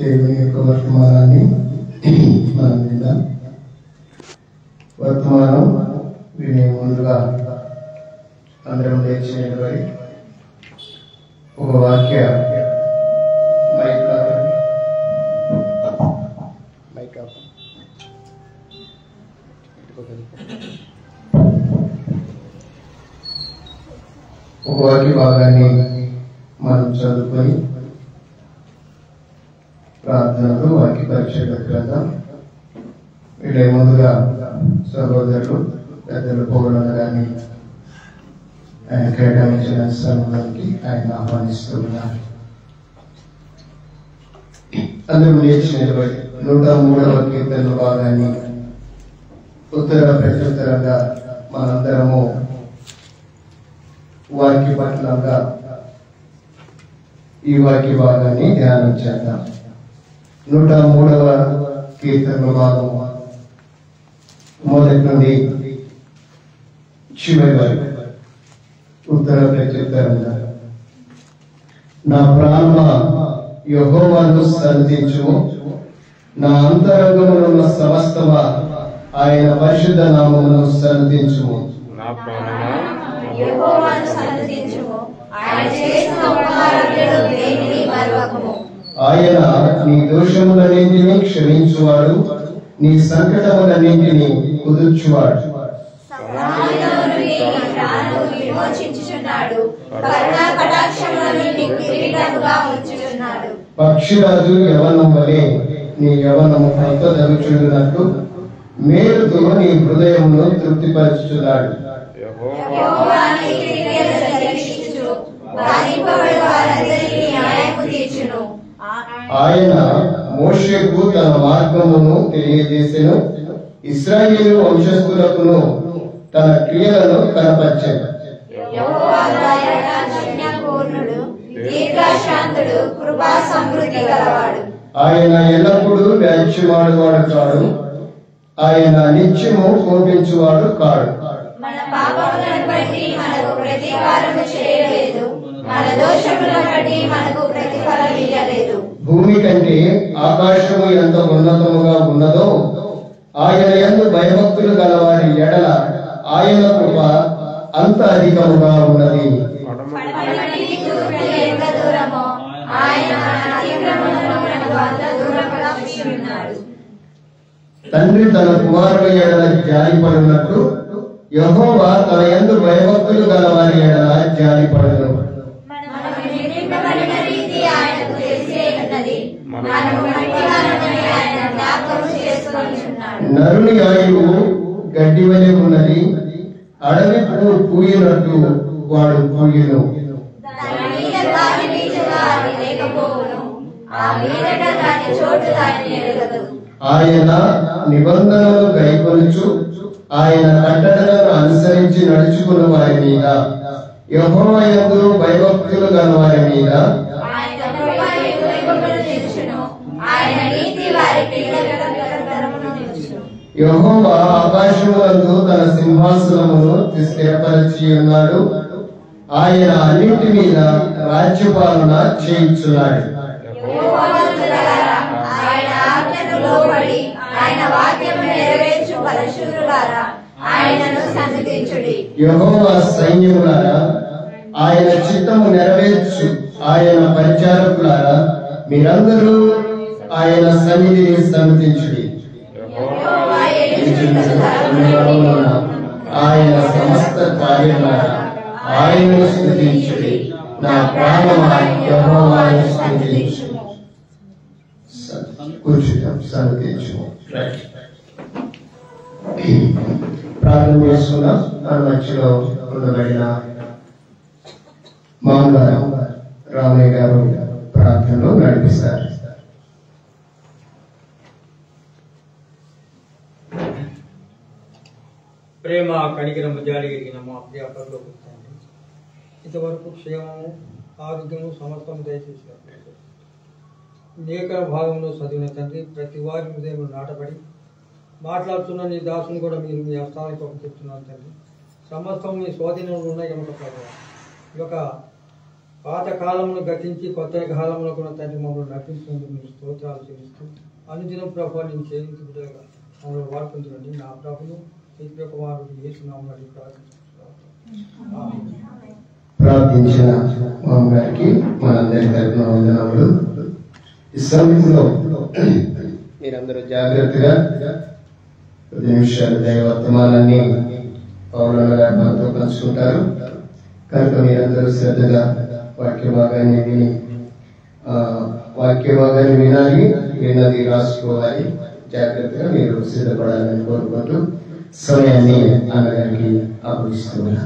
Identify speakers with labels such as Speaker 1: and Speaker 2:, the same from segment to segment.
Speaker 1: దేవుని యొక్క వర్తమానాన్ని మనం విందాం. వర్తమానం వినే ముందుగా అందరం లేచి నిలబడి ఒక వాక్య భాగాన్ని మనం చదువుకొని ప్రార్థనలు వాక్య పరీక్ష గ్రంథం వీళ్ళే ముందుగా సహోదరులు పెద్దలు పోగొడన కానీ ఆయన కేటాయించిన స్థలంలోకి ఆయన ఆహ్వానిస్తున్నారు. అందరూ లేచి నిలబడి 103వ కీర్తన భాగాన్ని ఉత్తర ప్రత్యుత్తరంగా మనందరము వాక్య పట్లంగా ఈ వాక్య భాగాన్ని ధ్యానం చేద్దాం. 103వ కీర్తన భాగం మొదటి నుండి చివరి వరకు ఉత్తర ప్రత్యుత్తరంగా. నా ప్రాణమా యెహోవాను స్తుతించుము, నా అంతరంగమునున్న సమస్తమా ఆయన పరిశుద్ధ నామమును స్తుతించుము.
Speaker 2: నా ప్రాణమా
Speaker 3: యెహోవాను స్తుతించుము, ఆయన చేసిన ఉపకారములను దేనిని మరువకుము.
Speaker 1: ఆయన నీ దోషములన్నింటినీ క్షమించువాడు, నీ సంకటములన్నింటినీ కుదుర్చువాడు.
Speaker 3: సమాధిలోను నీ ప్రాణము విమోచించుచున్నాడు, కరుణా కటాక్షములను నీకు కిరీటముగా ఉంచుచున్నాడు.
Speaker 1: పక్షిరాజు యవనం వలె నీ యవనము కొత్తదగుచున్నట్లు మేలుతో నీ హృదయమును తృప్తిపరచుచున్నాడు.
Speaker 3: యెహోవా నీ క్రియలను దర్శించుచు, బాధింపబడు వారందరికీ న్యాయము తీర్చును.
Speaker 1: ఆయన మోషేకు తన మార్గమును తెలియజేసెను, ఇశ్రాయేలు వంశస్థులకును తన క్రియలను కనపరిచెను.
Speaker 3: యెహోవా దయాళుడు, పూర్ణుడు, దీర్ఘశాంతుడు, కృపా సమృద్ధి గలవాడు.
Speaker 1: ఆయన ఎల్లప్పుడూ వ్యాజ్యమాడువాడు కాడు, ఆయన నిత్యము కోపించువాడు కాడు.
Speaker 3: మన పాపములను బట్టి మనకు ప్రతీకారము చేయలేదు, మన దోషములను బట్టి మనకు ప్రతిఫలం ఇయ్యలేదు.
Speaker 1: భూమి కంటే ఆకాశము ఎంత ఉన్నతముగా ఉన్నదో ఆయన యందు భయభక్తులు గలవారి ఎడల ఆయన కృప అంత అధికముగా ఉన్నది.
Speaker 3: పడమటికి తూర్పుకు ఎంత దూరమో ఆయన మన అతిక్రమములను మనకు అంత దూరముగా ఉంచుచున్నాడు.
Speaker 1: తండ్రి తన కుమారుల ఎడల జాలిపడినట్లు యెహోవా తన యందు భయభక్తులు గలవారి ఎడల జాలిపడును.
Speaker 3: మనము నిర్మింపబడిన రీతి ఆయనకు తెలిసే ఉన్నది, మనము మట్టివారమని ఆయన జ్ఞాపకం చేసుకొనుచున్నాడు.
Speaker 1: నరుని ఆయువు గడ్డి వలె ఉన్నది, అడవి పువ్వు పూయినట్టు వాడు పూయును.
Speaker 3: దాని మీద దాని బీజముగా అది లేకపోవును, ఆ మీదట దాని చోటు దానిని ఎరుగదు.
Speaker 1: ఆయన నిబంధనలు గైకొనుచు ఆయన కట్టడలను అనుసరించి నడుచుకున్న వారి మీద, యెహోవా యందు భయభక్తులు గల వారి మీద
Speaker 3: ఆయన కృప యుగయుగములు నిలుచును, ఆయన నీతి వారి పిల్లల తరమును నిలుచును.
Speaker 1: యెహోవా ఆకాశములందు తన సింహాసనమును స్థిరపరచి ఉన్నాడు, ఆయన అన్నింటి మీద రాజ్యపాలన చేయించున్నాడు.
Speaker 3: యెహోవా భక్తులారా, ఆయన ఆజ్ఞకు లోబడి ఆయన వాక్యము నెరవేర్చు పరశురులారా, ఆయనను సన్నిధించుడి.
Speaker 1: యెహోవా సైన్యములారా, ఆయన చిత్తము నెరవేర్చు ఆయన పరిచారకులారా, మీరందరూ ఆయన సన్నిధిని సన్నిధించుడి.
Speaker 3: యెహోవా ఎదుగుచున్న స్థలమును
Speaker 1: ఆయన సమస్త కార్యములారా, ఆయనను స్తుతించుడి. నా ప్రాణమా యెహోవాను స్తుతించుము. కూర్చుందాం, సన్నిధించుము. ప్రార్థన చేసుకున్నాం. మన మధ్యలో ఉండబడిన మామగారు రామయ్య గారు ప్రార్థనలో నడిపిస్తారు.
Speaker 4: ప్రేమ కనికరము జాలి కలిగిన మా ప్రియ పరలోకపు తండ్రి, ఇంతవరకు క్షేమము ఆరోగ్యము సమస్తము దయచేసారు. లేఖన భాగంలో చదివిన తండ్రి, ప్రతి వారి హృదయంలో నాటబడి మాట్లాడుతున్న నీ దాసుని కూడా మీరు మీ హస్తానికి చెప్తున్నారు తండ్రి. సమస్తం మీ స్వాధీనంలో ఉన్నాయి కనుక ప్రభావ ఈ యొక్క పాత కాలమును గతించి కొత్త కాలంలో కూడా తండ్రి మమ్మల్ని నటించినందుకు మీకు స్తోత్రాలు చెల్లిస్తూ అనుదినం ప్రభావ నేను చేయించి బిడ్డగా మమ్మల్ని వాడుకుంటున్నాండి. నా ప్రభును యేసు కుమారుడు యేసు నామములో
Speaker 1: ప్రార్థించిన మామగారికి మనందరి తరపున వందనములు. ఈ సమయంలో మీరందరూ జాగ్రత్తగా 10 నిమిషాలు దైవవర్తమానాన్ని పౌలన్న గారు మనతో పంచుకుంటారు కనుక మీరందరూ శ్రద్ధగా వాక్య భాగాన్ని వినాలి, విన్నది రాసుకోవాలి. జాగ్రత్తగా మీరు సిద్ధపడాలని కోరుకుంటూ సమయాన్ని అన్నగారికి అప్పగిస్తున్నా.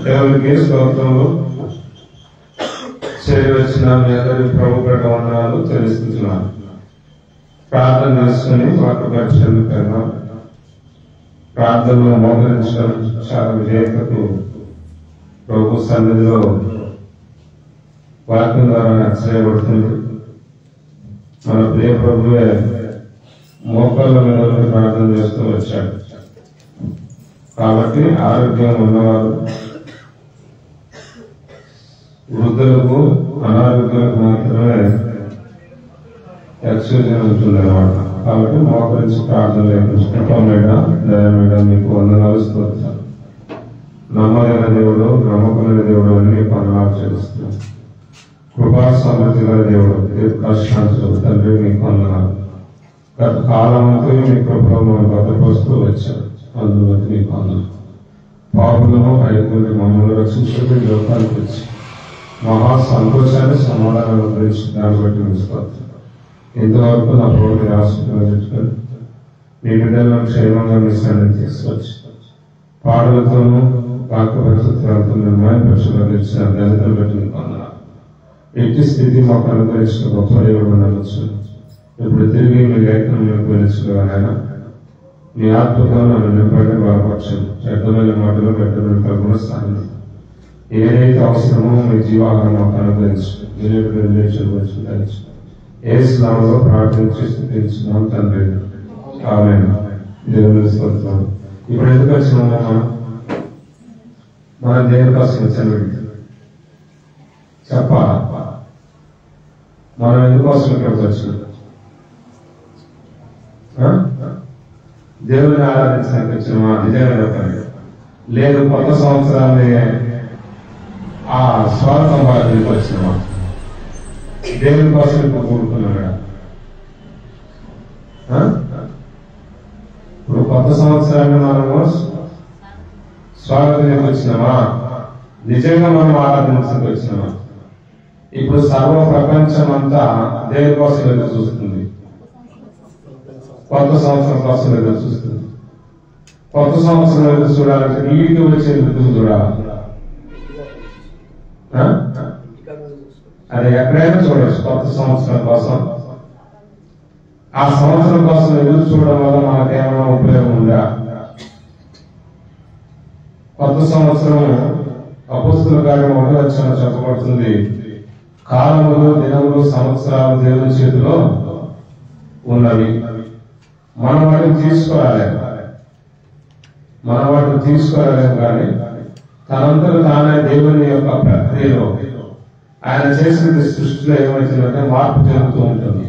Speaker 2: దేవునికి స్తోత్రములు. చేరవచ్చిన మీ అందరి ప్రభు పేట వందనాలు చెల్లిస్తున్నాను. ప్రార్థన చేసుకుని వాటి పరిచయంగా ప్రార్థనలో మోకరించడం చాలా విధేయతకు ప్రభు సన్నిధిలో వాక్యం ద్వారా చేయబడుతుంది. మన ప్రియ ప్రభువే మోకాళ్ళ మీద ప్రార్థన చేస్తూ వచ్చాడు. కాబట్టి ఆరోగ్యం ఉన్నవారు, వృద్ధులకు, అనారోగ్యులకు మాత్రమే ఎక్స్క్యూజన్ ఉంటుంది అన్నమాట. కాబట్టి మోకరించి ప్రార్థన మేడం మీకు వందనాలు స్తోత్రాలు. నమ్మదైన దేవుడు, నమ్మకమైన దేవుడు అని మీకు వందనాలు చేస్తున్నాను. కృపా సమృద్ధి గల దేవుడు, దీర్ఘశాంతులు తండ్రి మీకు వందనాలు. గత కాలంతో మీ కృపలో భద్రపరుస్తూ వచ్చారు. అందులో మీకు వందనాలు. పాపులను ఐదుగురి మమ్మల్ని రక్షించుకుని లోకానికి వచ్చి మహా సంతోషాన్ని సమాధానం గురించి దాన్ని బట్టి నిలుస్తారు. ఇంతవరకు నా ప్రభుత్వ ఆశీర్వాదం పెట్టుకొని మీ బిడ్డలను క్షేమంగా మీ సన్నిధి తీసుకొచ్చి పాటలతోనూ వాక్యపరిస్థితులతో నిర్మాణ పరిశుభ్రతించిన దళితులు బట్టి మీకు వందనాలు. ఎట్టి స్థితి మాకు అనుగ్రహించిన గొప్ప దేవుడు ఉండవచ్చు. ఇప్పుడు తిరిగి మీ లేఖనంలోకి వెలుచుకోవాలైనా మీ ఆత్మతో నన్ను నింపడే బాగుపరచండి. పెద్దమైన మాటలు, పెద్దమైన కల్పన స్థానం ఏదైతే అవసరమో మీ జీవాహారం మాకు అనుగ్రహించు. ఏ స్నామంలో ప్రార్థించి స్థితించున్నాం తండ్రి. ఆమేన్. దేవుని స్తోత్రం. ఇప్పుడు ఎందుకు వచ్చినామో మనం దేవుని కోసం వచ్చాను చెప్పాలా? మనం ఎందుకోసం ఇక్కడికి వచ్చినాం? దేవుని ఆరాధించడానికి వచ్చినామా? నిజంగా చెప్పండి. లేదు కొత్త సంవత్సరాన్ని ఆ స్వార్థం బాధ్యతకి వచ్చినామా? దేవుని కోసం ఇప్పుడు కూడుకున్నాడు. ఇప్పుడు కొత్త సంవత్సరాన్ని మనము స్వాగతానికి వచ్చినామా? నిజంగా మనం ఆరాధించడానికి వచ్చినామా? ఇప్పుడు సర్వ ప్రపంచం అంతా దేవుని కోసం ఎదురు చూస్తుంది. కొత్త సంవత్సరం కోసం ఎదురు చూస్తుంది. కొత్త సంవత్సరం ఎదురు చూడాలంటే నీటికి వచ్చే ఎదురు చూడాలి. అది ఎక్కడైనా చూడవచ్చు. కొత్త సంవత్సరం కోసం, ఆ సంవత్సరం కోసం ఎదురు చూడడం వల్ల మనకేమైనా ఉపయోగం ఉందా? కొత్త సంవత్సరం అపోస్తలుల కార్యం 1వ అధ్యాయంలో చెప్పబడుతుంది. కాలములు, దినములు, సంవత్సరాలు దేవుని చేతిలో ఉన్నవి. మనం వాటిని తీసుకోలేము కానీ తనంతట తానే దేవుని యొక్క ప్రక్రియలో ఆయన చేసిన సృష్టిలో ఏమవుతుందంటే మార్పు జరుగుతూ ఉంటుంది.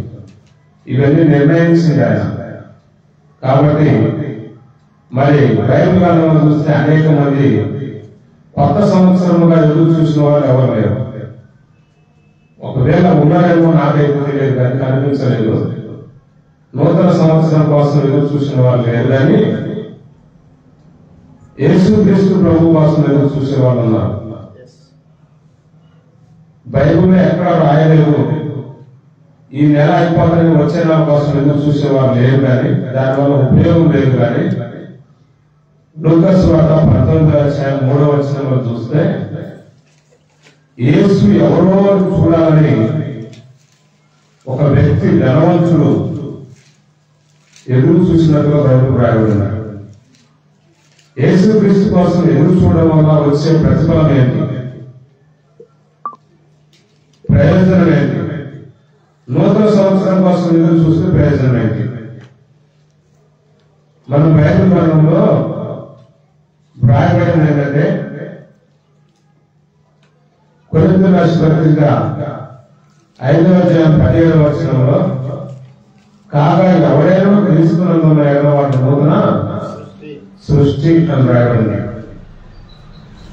Speaker 2: ఇవన్నీ నిర్ణయించింది ఆయన. కాబట్టి మరి బైబిల్ గ్రంథంలో చూస్తే అనేక మంది కొత్త సంవత్సరముగా ఎదురు చూసిన వాళ్ళు ఎవరు లేరు. ఒకవేళ ఉన్నారేమో నాకైతే తెలియదు కానీ కనిపించలేదు. నూతన సంవత్సరం కోసం ఎదురు చూసిన వాళ్ళు లేరు కానీ యేసుక్రీస్తు ప్రభు కోసం ఎదురు చూసే వాళ్ళు ఉన్నారు. బైబిల్లో ఎక్కడ రాయలేదు ఈ నెల అయిపోతారని వచ్చే నెల కోసం ఎదురు చూసేవారు లేరు కానీ దానివల్ల ఉపయోగం లేదు. కానీ లూకాసు సువార్త 19వ అధ్యాయం 3వ వచనంలో చూస్తే యేసు ఎవరో చూడాలని ఒక వ్యక్తి ధనవంతుడు ఎదురు చూసినట్టుగా బైబిల్ రాయబడి ఉన్నారు. యేసుక్రీస్తు కోసం ఎదురు చూడడం వల్ల వచ్చే ప్రతిఫలం ఏంటి, ప్రయోజనం ఏంటి, నూతన సంవత్సరం కోసం ఎదురు చూస్తే ప్రయోజనం ఏంటి? మనం బైబిల్ గ్రంథంలో రాయబడింది ఏంటంటే కొరింథీయులకు రాసిన పత్రిక 5వ అధ్యాయం 17వ వచనంలో కాగా ఎవరైనా క్రీస్తునందున్న ఎడల వాటి నూతన సృష్టి అని రాయబడింది.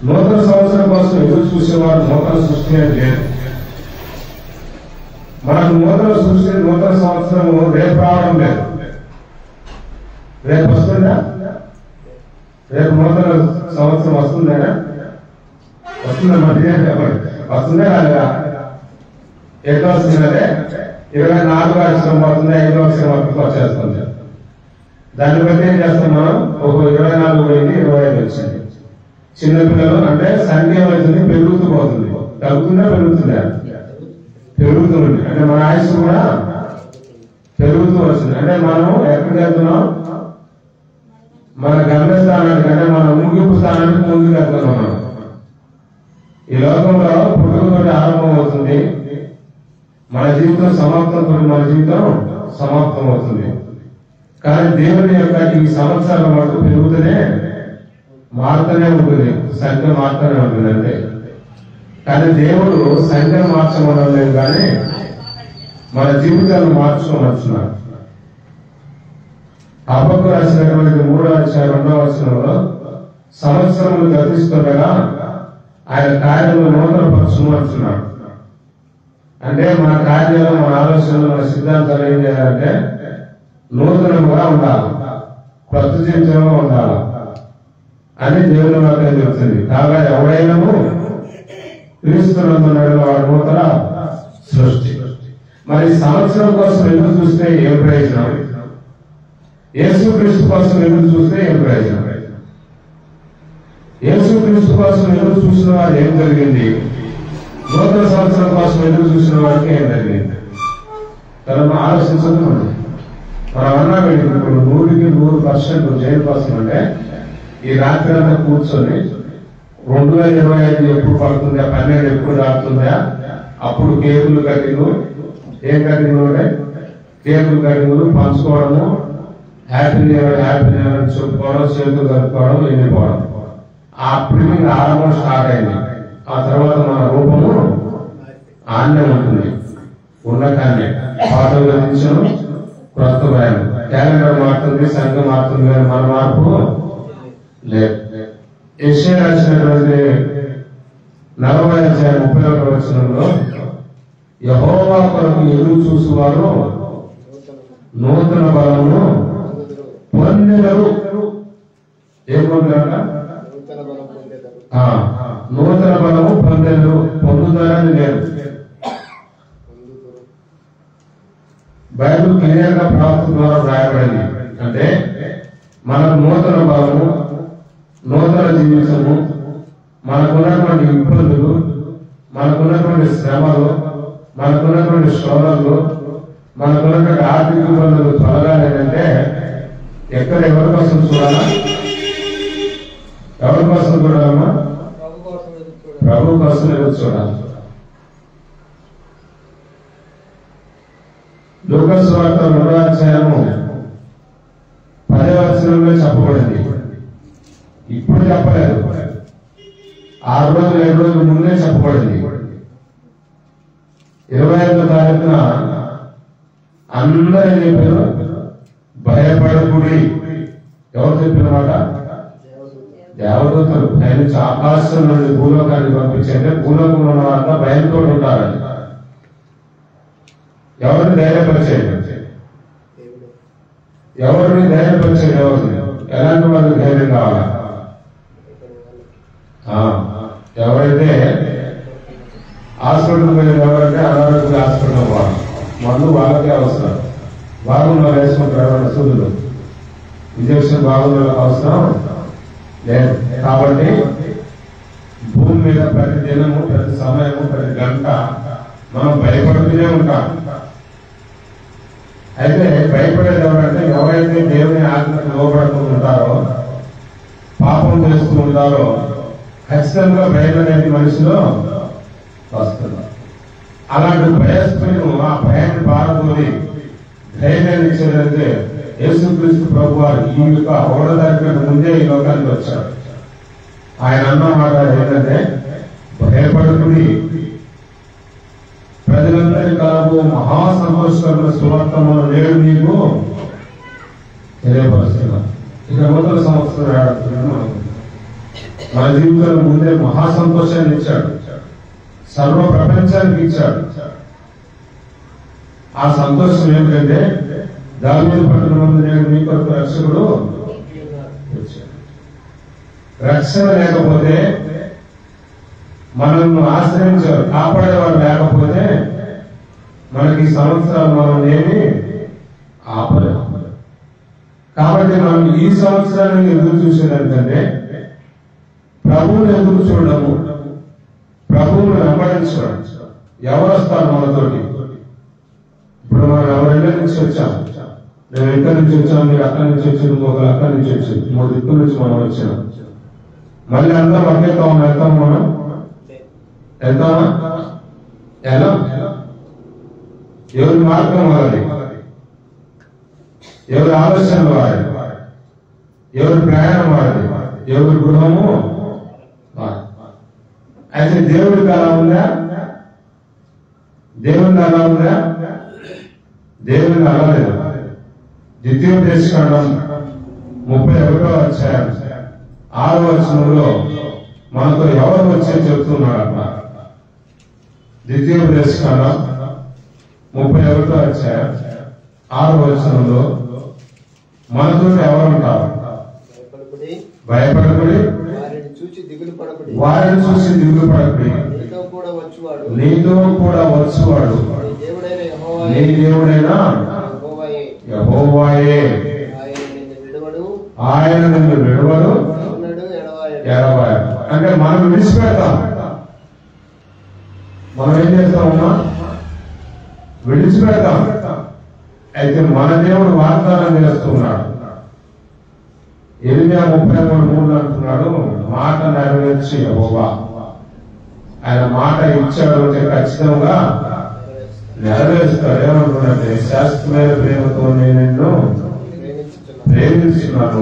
Speaker 2: నూతన సంవత్సరం కోసం ఎదురు చూసేవాడు నూతన సృష్టి అని లేదు. మనకు నూతన సృష్టి నూతన సంవత్సరం రేపు రావడం లేదు. రేపు వస్తుందా? రేపు నూతన సంవత్సరం వస్తుందా? వస్తుందా? వస్తుందా కాదా? ఎట్లా వస్తుందంటే 24వ అక్షరం పడుతుంది, 5వ అక్షరం వరకు వచ్చేస్తుంది. దాన్ని బట్టి ఏం చేస్తాం మనం? ఒక 24 పోయింది, 25 వచ్చింది. చిన్నపిల్లలు అంటే సంఖ్య అవుతుంది, పెరుగుతూ పోతుంది. తగ్గుతుందా పెరుగుతుందా? పెరుగుతుంది. అంటే మన ఆయుష్ కూడా పెరుగుతూ వస్తుంది. అంటే మనం ఎక్కడికి వెళ్తున్నాం? మన గమ్యస్థానానికి, అంటే మన ముగింపు స్థానానికి ముందుకు వెళ్తున్నాం. మనం ఈ లోకంలో పుట్టుకతోటి ఆరంభం అవుతుంది, మన జీవితం సమాప్తంతో మన జీవితం సమాప్తం అవుతుంది. కానీ దేవుని యొక్క ఈ సంవత్సరాల మటు పెరుగుతూనే మారుతూనే ఉంటుంది, సంఖ్య మారుతూనే ఉంటుంది. అంటే కానీ దేవుడు సంఖ్యను మార్చడం లేదు, కానీ మన జీవితాలను మార్చుకోమంటున్నాడు. హబక్కు రాసినటువంటి 3వ అధ్యాయం 2వ వచనంలో సంవత్సరములు గతిస్తుండగా ఆయన కార్యములు నూతన పరచుమంటున్నాడు. అంటే మన కార్యాలు, మన ఆలోచనలు, మన సిద్ధాంతాలు ఏం చేయాలంటే నూతనంగా ఉండాలి, కొత్త జీవితంలో ఉండాలి అని దేవుని వాక్యం చెప్తుంది. కాగా ఎవడైనాము క్రీస్తునందున్న వాడు నూతన సృష్టి. మరి సంవత్సరం కోసం ఎదురు చూస్తే ఏం ప్రయోజనం? యేసుక్రీస్తు కోసం ఎదురు చూస్తే ఏం ప్రయోజనం? యేసుక్రీస్తు కోసం ఎదురు చూసిన వారు ఏం జరిగింది? నూతన సంవత్సరం కోసం ఎదురు చూసిన వారికి ఏం జరిగింది? మనం ఆలోచించదు. మనం అన్నా ఇప్పుడు 100% జైలు కోసం అంటే ఈ రాత్రి అంతా కూర్చొని 2025 ఎప్పుడు పడుతుందా, 12 ఎప్పుడు దాటుతుందా, అప్పుడు కేకులు కటింగ్, ఏం కటింగ్ అంటే కేకులు కటింగ్లు పంచుకోవడము, హ్యాపీ న్యూ ఇయర్ అని చెప్పుకోవడం, చేతులు కలుపుకోవడం, వెళ్ళిపోవడం. అప్పుడు మీకు ఆరంభం స్టార్ట్ అయింది. ఆ తర్వాత మన రూపము ఆన్నే ఉంటుంది, ఉన్న కానీ పాటలు గతించడం, క్రొత్త భయం. క్యాలెండర్ మారుతుంది, సంఘం మారుతుంది, కానీ మన మార్పు లేదు. యెషయా రాసినటువంటి 40వ అధ్యాయం 31వ వచనంలో యెహోవా కొరకు ఎదురు చూసేవారు నూతన బలమును పొందెదరు. ఏం పొందారట? నూతన బలము పొందెదరు. పొందుతారని లేదు. బైబిల్ క్లియర్ గా ప్రాప్తి ద్వారా రాయబడింది. అంటే మనకు నూతన బలము, నూతన జీవితము, మనకున్నటువంటి ఇబ్బందులు, మనకున్నటువంటి శ్రమలు, మనకున్నటువంటి శోధనలు, మనకున్నటువంటి ఆర్థిక ఇబ్బందులు తొలగాలంటే ఎక్కడ ఎవరి కోసం చూడాలా? ఎవరి కోసం చూడాలమ్మా? ప్రభు కోసం ఎదురు చూడాలి. లూకా సువార్త 2వ అధ్యాయము 10వ వచనంలో చెప్పబడింది. ఇప్పుడు చెప్పలేదు, 6 రోజులు 7 రోజుల ముందే చెప్పబడింది. 25వ తారీఖున అందరూ చెప్పారు, భయపడకుడి. ఎవరు చెప్పిన మాట? దేవదూతలు. పైనుంచి ఆకాశం నుండి భూలోకానికి పంపించంటే భూలోకంలో ఉన్న వాళ్ళ భయంతో ఉంటారని. ఎవరిని ధైర్యపరిచేది? ఎవరిని ధైర్యపరిచేది? ఎవరిని? ఎలాంటి వాళ్ళకి ధైర్యం కావాలా? ఎవరైతే హాస్పిటల్ పోయేది, ఎవరైతే అనారోగ్య హాస్పిటల్ వాళ్ళు, మందు వాళ్ళకే అవసరం. బాగున్న వేసుకుంటారు ఎవరైనా సూదులు, ఇంజక్షన్ బాగున్న వాళ్ళకి అవసరం లేదు. కాబట్టి భూమి మీద ప్రతి దినము, ప్రతి సమయము, ప్రతి గంట మనం భయపడుతూనే ఉంటాం. అయితే భయపడేది ఎవరంటే ఎవరైతే దేవుని ఆజ్ఞకు లోబడుతూ ఉంటారో పాపం చేస్తూ ఉంటారో ఖచ్చితంగా భయం అనేది మనిషిలో వస్తుంది. అలాంటి భయస్థులను ఆ భయాన్ని పారదోలి ధైర్యాన్ని ఇచ్చేదంటే యేసుక్రీస్తు ప్రభు వారు ఈ యొక్క అవడదానికి ముందే ఈ లోకానికి వచ్చారు. ఆయన అన్న మాట ఏంటంటే భయపడుకుని ప్రజలందరి కలవు మహాసంతోషకరమైన సువార్తను నేడు నీకు తెలియపరుస్తున్నాను. ఇక నూతన సంవత్సరం మన జీవితంలో ముందే మహాసంతోషాన్ని ఇచ్చాడు, సర్వ ప్రపంచానికి ఇచ్చాడు. ఆ సంతోషం ఏమిటంటే దావీదు పట్టణమందు నేడు మీ కొరకు రక్షకుడు వచ్చాడు. రక్షణ లేకపోతే మనల్ని ఆశ్రయించారు కాపాడేవాడు లేకపోతే మనకి సంవత్సరాలు మనం ఏమి ఆపలేము. కాబట్టి మనం ఈ సంవత్సరాన్ని ఎదురు చూసేదానికంటే ప్రభువుని ఎదురు చూడము, ప్రభువుని వెంబడించడం. ఎవరు వస్తారు మనతోటి? ఇప్పుడు మనం ఎవరి నుంచి వచ్చాం, నేను ఎక్కడి నుంచి వచ్చాను, మీరు అక్కడి నుంచి వచ్చాను, ఒకరు అక్కడి నుంచి వచ్చింది, 3 దిక్కుల నుంచి మనం వచ్చాం. మళ్ళీ అందరం వెళ్తాము మనం వెళ్తామా? ఎలా? ఎవరి మార్గం వారి, ఎవరి ఆలోచన వారి, ఎవరి ప్రయాణం వారి, ఎవరి గృహము వారి. అయితే దేవుడికి అలా ఉందా? దేవుడికి అలా ఉందా? దేవుడికి అలా లేదు. ద్వితీయోపదేశకాండం 31వ అధ్యాయం 6వ వచనంలో మనతో ఎవరు వచ్చే చెప్తున్నాడు అక్కడ. ద్వితీయోపదేశకాండం 31వ అధ్యాయం 6వ వచనంలో మనతో ఎవరు ఉంటారు? భయపడకుడి, వారిని చూసి దిగులు పడకుడి, నీతో కూడా వచ్చువాడు నీ దేవుడైన యెహోవాయే, ఆయన నిన్ను విడువడు ఎడబాయడు. అంటే మనం విడిచిపెడతాం. మనం ఏం చేస్తామమ్మా? విడిచిపెడతాం. అయితే మన దేవుడు వాగ్దానం చేస్తున్నాడు. 8:33 అంటున్నాడు, మాట నెరవేర్చి యెహోవా. ఆయన మాట ఇచ్చాడు అంటే ఖచ్చితంగా నెరవేరుస్తాడు. ఏమంటున్నాడంటే శాశ్వతమైన ప్రేమతో నేను నిన్ను ప్రేమిస్తున్నాను,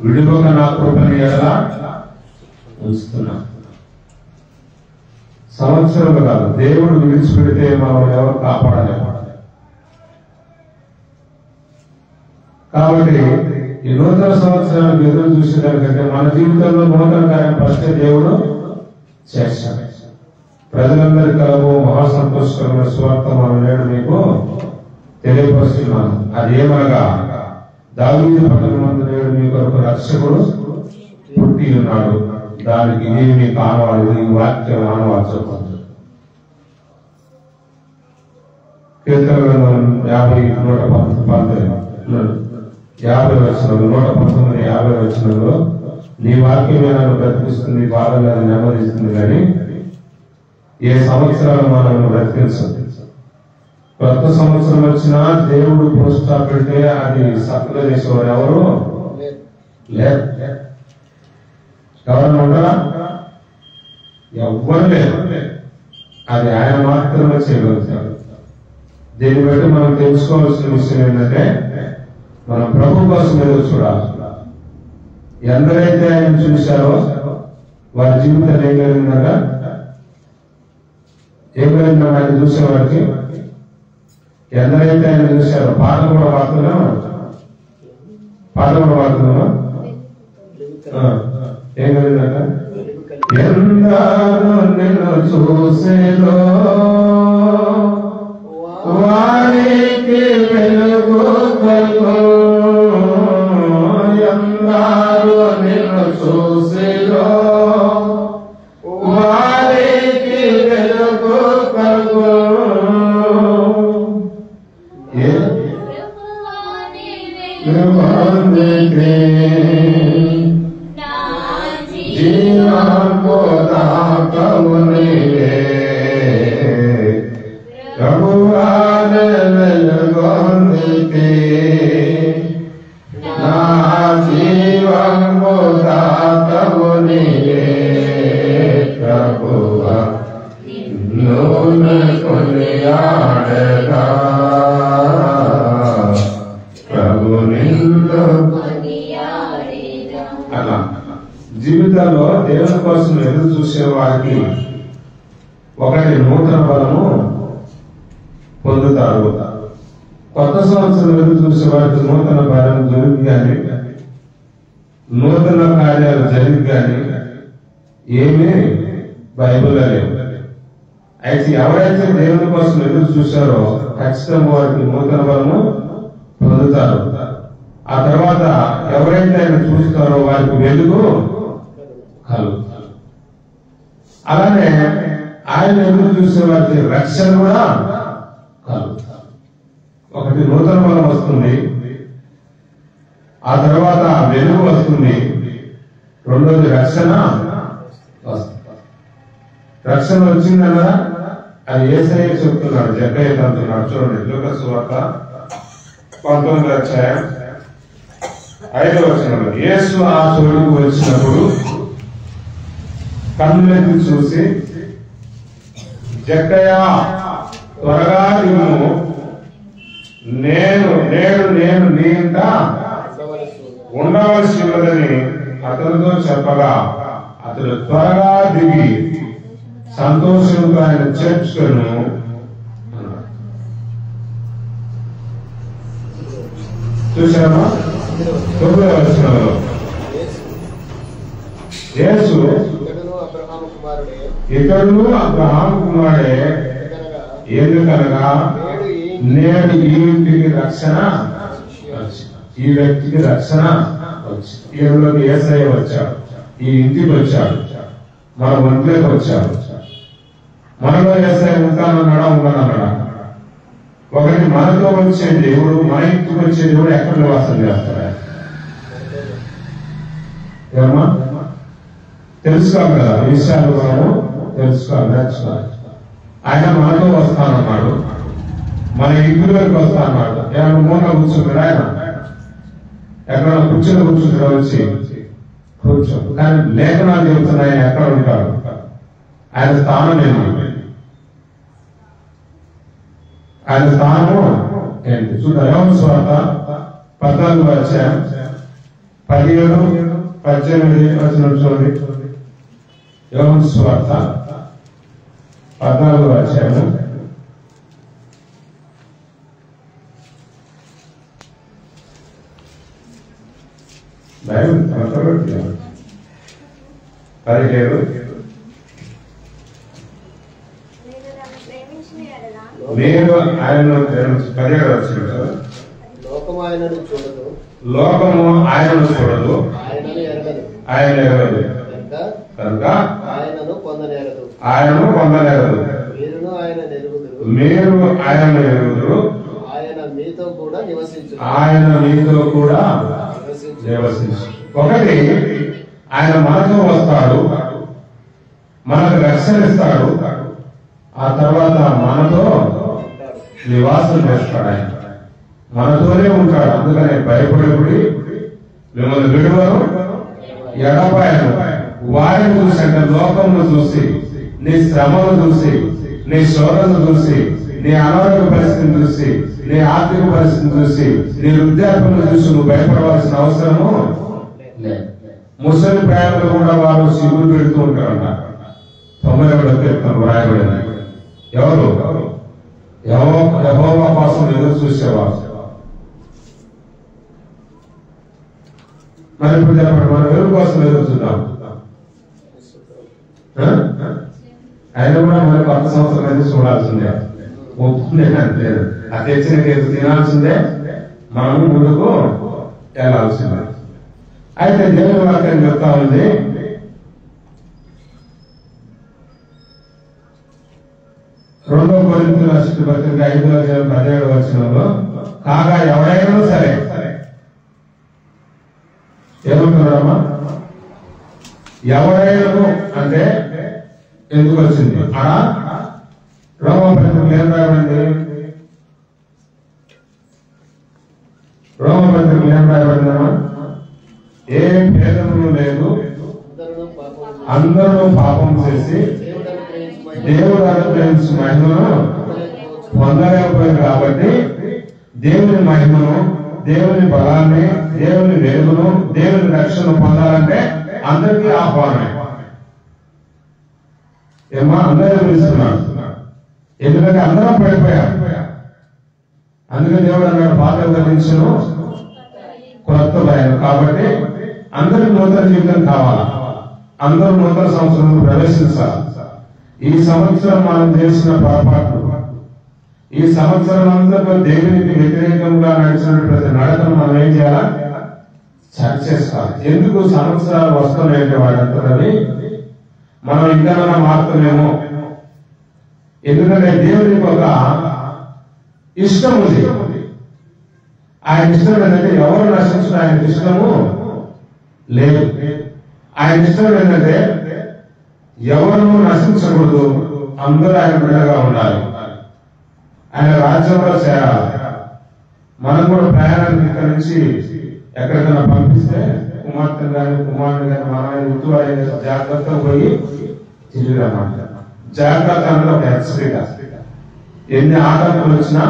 Speaker 2: విడిపోక నా కృపని ఎలా ఉంచుతున్నా. సంవత్సరం కాదు, దేవుడు విడిచిపెడితే మనం ఎవరు కాపాడలేము. కాబట్టి ఈ నూతన సంవత్సరానికి ఎదురు చూసేదానికంటే మన జీవితంలో నూతన కార్యం ఫస్ట్ దేవుడు చేశాడు. ప్రజలందరి కలవు మహాసంతోషకరమైన సువార్త మనం నేడు మీకు తెలియపరుస్తున్నాను. అదేమనగా దావీదు పట్టణమందు నేడు మీ కొరకు రక్షకుడు పుట్టి ఉన్నాడు. దానికి ఇది మీకు ఆనవాడు, ఈ వాక్యం ఆనవాడు చెప్పండి. కీర్తన గ్రంథం 50:119 119:50 వచనంలో నీ వాక్యమే నన్ను బ్రతికిస్తుంది, బాధగా నెమ్మదిస్తుంది. కానీ ఏ సంవత్సరాలు మనల్ని బ్రతికించదు. కొత్త సంవత్సరం వచ్చినా దేవుడు పోస్టా పెడితే అది సఫలం చేసేవారు ఎవరు లేరు. ఎవరన్నా ఉండరా? ఎవ్వరు లేరు. అది ఆయన మాత్రమే చేయగలుగుతాడు. దీన్ని బట్టి మనం తెలుసుకోవాల్సిన విషయం ఏంటంటే మనం ప్రభు కోసం ఎదురు చూడాలి. ఎందరైతే ఆయన చూశారో వారి జీవితాలు ఏం కలిగిందగా? ఏం కలిగిందా? ఆయన చూసేవాడికి ఎందరైతే ఆయన చూశారో పాట కూడా పాడుతున్నామా? ఏం కలిగిందట? ఎందరో నిన్ను చూసేలో వారికి వెలుగు కలుగు, ఎందరో నిన్ను చూసేలో వారికి వెలుగు కలుగు. ప్రభువానే వెలుగొందితే అలా జీవితాల్లో దేవుని కోసం ఎదురు చూసే వారికి ఒకటి నూతన బలము పొందుతారు. కొత్త సంవత్సరం ఎదురు చూసే వారికి నూతన బలం జరిగి కానీ నూతన కార్యాలు జరిగి కానీ ఏమీ బైబిల్లో లేవు. అయితే ఎవరైతే దేవుని కోసం ఎదురు చూశారో ఖచ్చితంగా వారికి నూతన బలము పొందుతారు. ఆ తర్వాత ఎవరైతే ఆయన చూస్తారో వారికి వెలుగు కలుగుతారు. అలానే ఆయన ఎదురు చూసే వారికి రక్షణ కూడా కలుగుతారు. ఒకటి నూతన బలం వస్తుంది, ఆ తర్వాత వెలుగు వస్తుంది, రెండోది రక్షణ వస్తుంది. రక్షణ వచ్చిందన్నా అది యేసయ్య చెప్తున్నాడు, జక్కయ్య అంటున్నాడు. చూడండి లూకా సువార్త 19వ అధ్యాయం 5వ వచనంలో యేసు ఆ చోటుకు వచ్చినప్పుడు కన్నులెత్తి చూసి, జక్కయ్య త్వరగా దిగుము, నేను నీ ఇంట ఉండవలసి ఉన్నదని అతనితో చెప్పగా అతడు త్వరగా దిగి సంతోషంతో ఆయన చేర్చుకొను. చూసామా? 9వ వచనంలో యేసు ఇతడును అబ్రహాము కుమారుడే, ఎందుకనగా నేడు ఈ ఇంటికి రక్షణ ఈ వ్యక్తికి రక్షణ వచ్చింది. ఈ ఇంట్లోకి యేసయ్య వచ్చాడు, ఈ ఇంటికి వచ్చాడు, మన ఒంట్లోకి వచ్చాడు. మనలో యేసయ్య ఉంటానన్నాడా ఉండనన్నాడా? ఒకటి మనతో వచ్చే దేవుడు, మన ఇంటికి వచ్చే దేవుడు ఎక్కడ నివాసం చేస్తాడా? ఏమన్నా తెలుసుకోవాలి కదా, ఈ విషయాలు మనము తెలుసుకోవాలి, నేర్చుకోవాలి. ఆయన మనతో వస్తానన్నాడు, మన ఇంటిలోకి వస్తానన్నాడు. ఏమన్నా మూల కూర్చున్నాడు ఆయన? ఎక్కడ కూర్చుంటాడు వచ్చి కూర్చో. కానీ లేఖనాలు చెబుతున్నాయి ఆయన ఎక్కడ ఉంటాడు, ఆయన స్థానం ఏంటి, ఆయన స్థానము ఏంటి? చూద్దాం. యోహాను సువార్త 14వ అధ్యాయం 17, 18 వచనం చూడండి. యోహాను సువార్త 14వ అధ్యాయం 17. మీరు ఆయనను 17 వచ్చిన లోకము ఆయనను చూడదు, ఆయన ఎరగదు కనుక ఆయనను పొందనేరదు. మీరు ఆయన ఎరుగుదురు, ఆయన మీతో కూడా నివసించు. ఒకటి ఆయన మనతో వస్తాడు, మనకు రక్షణ ఇస్తాడు, ఆ తర్వాత మనతో నివాసం చేస్తాడు. ఆయన మనతోనే ఉంటాడు. అందుకనే భయపడబడి మిమ్మల్ని విడువను ఎడబాయను. వారిని చూసి అంటే లోకమును చూసి, నీ శ్రమను చూసి, నీ శోధనను చూసి, నీ అనారోగ్య పరిస్థితిని చూసి, నీ ఆర్థిక పరిస్థితిని చూసి, నీ వృద్ధాప్యను చూసి నువ్వు భయపడవలసిన అవసరము లేదు. ముసలి ప్రయాణాలు కూడా వారు సిగురు పెడుతూ ఉంటారంట. 90వ కీర్తన వ్రాయబడింది. ఎవరు? యెహోవా కోసం ఎదురు చూసేవారు. మరి ఇప్పుడు చెప్పండి, మనం ఎవరి కోసం ఎదురు చూద్దాం? ఆయన కూడా మరి కొత్త సంవత్సరం అయితే చూడాల్సిందే, ఒప్పుకునే లేదు. ఆ తెచ్చిన కేసు తినాల్సిందే, మనము ముందుకు వెళ్ళాల్సిందే. అయితే దేవుని వాక్యం చెప్తా ఉంది, రెండో కొరింథీయుల రాసిన పత్రిక 5వ అధ్యాయం 17వ వచనంలో, కాగా ఎవరైనా సరే ఏమంటున్నారమ్మా? ఎవరైనా అంటే ఎందుకు వచ్చింది? రోమపత్రిక ఏం రాయబడింది? రోమపత్రిక ఏం రాయబడిందమ్మా? ఏ భేదము లేదు, అందరూ పాపం చేసి దేవుడు అనుగ్రహించిన మహిమను పొందలేకపోయారు. కాబట్టి దేవుని మహిమను దేవుని బలాన్ని, దేవుని వెలుగును, దేవుని రక్షణ పొందాలంటే అందరికీ ఆహ్వానమే. ఏమో అందరూ పిలుస్తున్నాడు, ఎందుకంటే అందరం పడిపోయారు. అందుకే దేవుడు అన్నాడు పాత గమనించను కొత్త భయం. కాబట్టి అందరూ నూతన జీవితం కావాలా, అందరూ నూతన సంవత్సరంలో ప్రవేశించాలి. ఈ సంవత్సరం మనం చేసిన పొరపాట్లు, ఈ సంవత్సరం అంతా దేవునికి వ్యతిరేకంగా నడిచినటువంటి నడకను మనం ఏం చేయాలా, సరి చేసుకోవాలి. ఎందుకు సంవత్సరాలు వస్తున్నాయంటే వాడంటారని మనం ఇంకా మారుతున్నామో. ఎందుకంటే దేవునికి ఒక ఇష్టం ఉంది. ఆయన ఇష్టం ఏంటంటే ఎవరు నశించిన ఆయనకి ఇష్టము లేదు. ఆయన ఇష్టం ఏంటంటే ఎవరు నశించకూడదు, అందరూ ఆయన బిడ్డగా ఉండాలి, ఆయన రాజ్యంలో చేరాలి. మనం కూడా ప్రయాణానికి ఇక్కడ నుంచి ఎక్కడికైనా పంపిస్తే కుమార్తె కానీ కుమారుడు కానీ మన ఇంట్లో జాగ్రత్తగా పోయి తిరిగిరన్నమాట. జాగ్రత్త అనేది ఒక హెచ్చరిక. ఎన్ని ఆటంకాలు వచ్చినా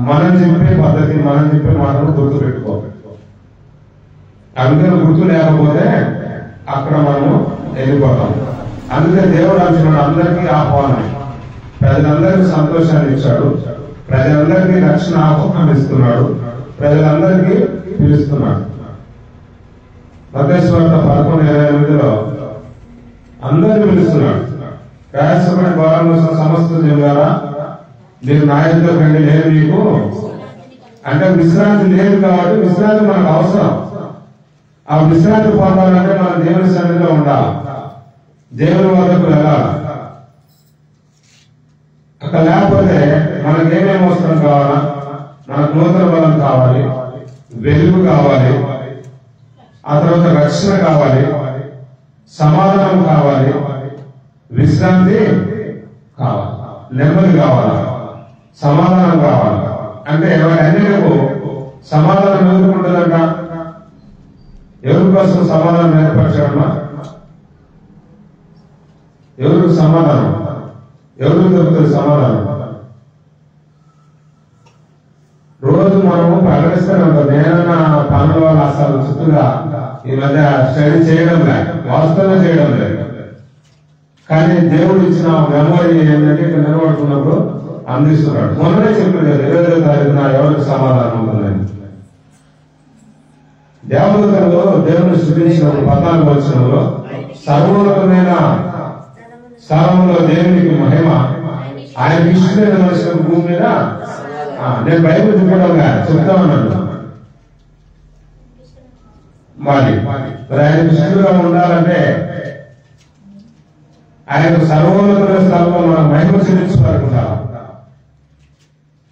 Speaker 2: మనం చెప్పే పద్ధతి, మనం చెప్పే మాటలు గుర్తు పెట్టుకోవాలి. అందుకని గుర్తు లేకపోతే అక్కడ మనము వెళ్ళిపోతాం. అందుకే దేవుడు అంటున్నాడు అందరికీ ఆహ్వానం, ప్రజలందరికీ సంతోషాన్ని ఇచ్చాడు, ప్రజలందరికీ రక్షణ ఆహ్వానిస్తున్నాడు, ప్రజలందరికీ పిలుస్తున్నాడు. మత్తయి సువార్త 11:28 అందరినీ పిలుస్తున్నాడు. ప్రయాసపడి భారం సమస్త జనులారా మీరు నా యొద్దకు రండి, నేను మీకు అంటే విశ్రాంతి లేదు కాబట్టి విశ్రాంతి మనకు అవసరం. ఆ విశ్రాంతి పొందాలంటే మనం దేవుని సన్నిధిలో ఉండాలి, దేవుని వద్దకు వెళ్ళాలి. అక్కడ లేకపోతే మనకు ఏమేమి అవసరం కావాలా, మనకు నూతన బలం కావాలి, వెలుగు కావాలి, ఆ తర్వాత రక్షణ కావాలి, సమాధానం కావాలి, విశ్రాంతి కావాలి, నెమ్మది కావాలి, సమాధానం కావాలి. అంటే అన్నిటికూ సమాధానం ఎదుర్కొంటుందంట. ఎవరి కోసం సమాధానం ఏర్పరచడమా? ఎవరికి సమాధానం, ఎవరికి దొరుకుతుంది సమాధానం? రోజు మనము ప్రకటిస్తూనే ఉంటాం. నేను నా పనుల వల్ల అసలు చుట్టూగా ఈ మధ్య స్టడీ చేయడం లేదు, వాస్తవంగా చేయడం లేదు. కానీ దేవుడు ఇచ్చిన మెమోరీ ఏంటంటే ఇక్కడ నిలబడుతున్నప్పుడు అందిస్తున్నాడు. మొన్ననే చెప్పాడు కదా 20వ తారీఖున ఎవరికి సమాధానం ఉంటుందని. దేవదూతలు దేవుని సృష్టించినప్పుడు 14వ వచనంలో సర్వోన్నతమైన స్థలంలో దేవునికి మహిమ, ఆయన ఇష్టమైన మనుషుల భూమి మీద. నేను బైబిల్ చెప్పడంగా చెప్తా ఉన్నాను. మరి ఆయన ఇష్టంగా ఉండాలంటే ఆయనకు సర్వోన్నతమైన స్థలంలో మనం మహిమ చెల్లించుకోవాలనుకుంటాం.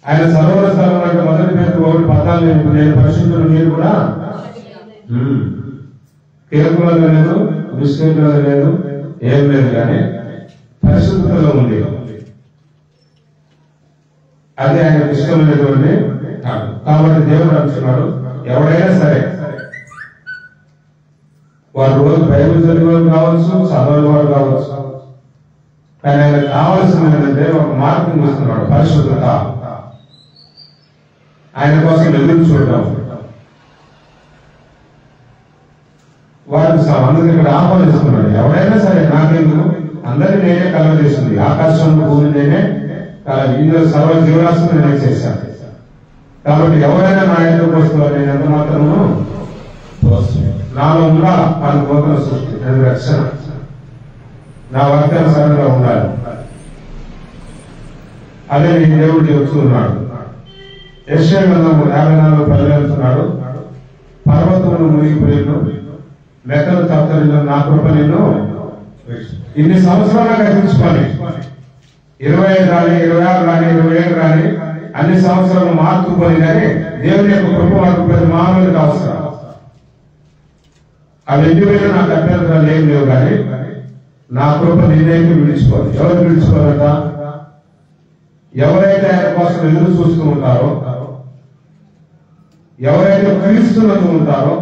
Speaker 2: ఆయన సర్వోన్నత స్థలం అంటే మొదటి పేరు 1:14 నేను పరిశుద్ధులు, మీరు కూడా కేకులలో లేదు, బిస్కెట్లో లేదు, ఏం లేదు, కానీ పరిశుద్ధతలో ఉంది. అది ఆయన ఇష్టమైనటువంటి కాదు. కాబట్టి దేవుడు అంటున్నాడు ఎవరైనా సరే వారు రోజు బైబిల్ చదివేవారు కావచ్చు, చదవని వారు కావచ్చు, కానీ ఆయన కావాల్సింది ఏంటంటే ఒక మార్గం ఇస్తున్నాడు, పరిశుద్ధత. ఆయన కోసం ఎదురు చూడటం, వారికి అందుకు ఇక్కడ ఆహ్వానిస్తున్నాడు. ఎవరైనా సరే నాకెందుకు, అందరినీ నేనే కలగజేసింది, ఆకాశం భూమి నేనే ఇందులో సర్వ జీవరాశులు నేనే చేశాను. కాబట్టి ఎవరైనా నా ఎందుకు వస్తున్నారు, నేను ఎంత మాత్రము నాలో ఉండాలి. మన నూతన సృష్టి, అది రక్షణ, నా వాక్యానుసారంగా ఉండాలి. అదే నీ దేవుడు చెబుతున్నాడు. యెషయా గ్రంథం 54:10 వెళ్తున్నాడు. పర్వతములు మునిగిపోయిను, మెక్కలు తప్పనిను, నా కృప నిన్ను ఇన్ని సంవత్సరాలు కట్టించుకొని 25 రాని 26 రాని 27 రాని అన్ని సంవత్సరాలు మార్చుకొని, కానీ దేవుని యొక్క కృప వారికి ప్రతి మానవుడికి అవసరం. అవి ఎన్ని వేలు నాకు అభ్యంతరాలు ఏం లేవు, కానీ నా కృప నిన్నైతే విడిచిపోదు. ఎవరు విడిచిపోరట? ఎవరైతే ఆయన కోసం ఎదురు చూస్తూ ఉంటారో, ఎవరైతే క్రీస్తునందు ఉంటారో,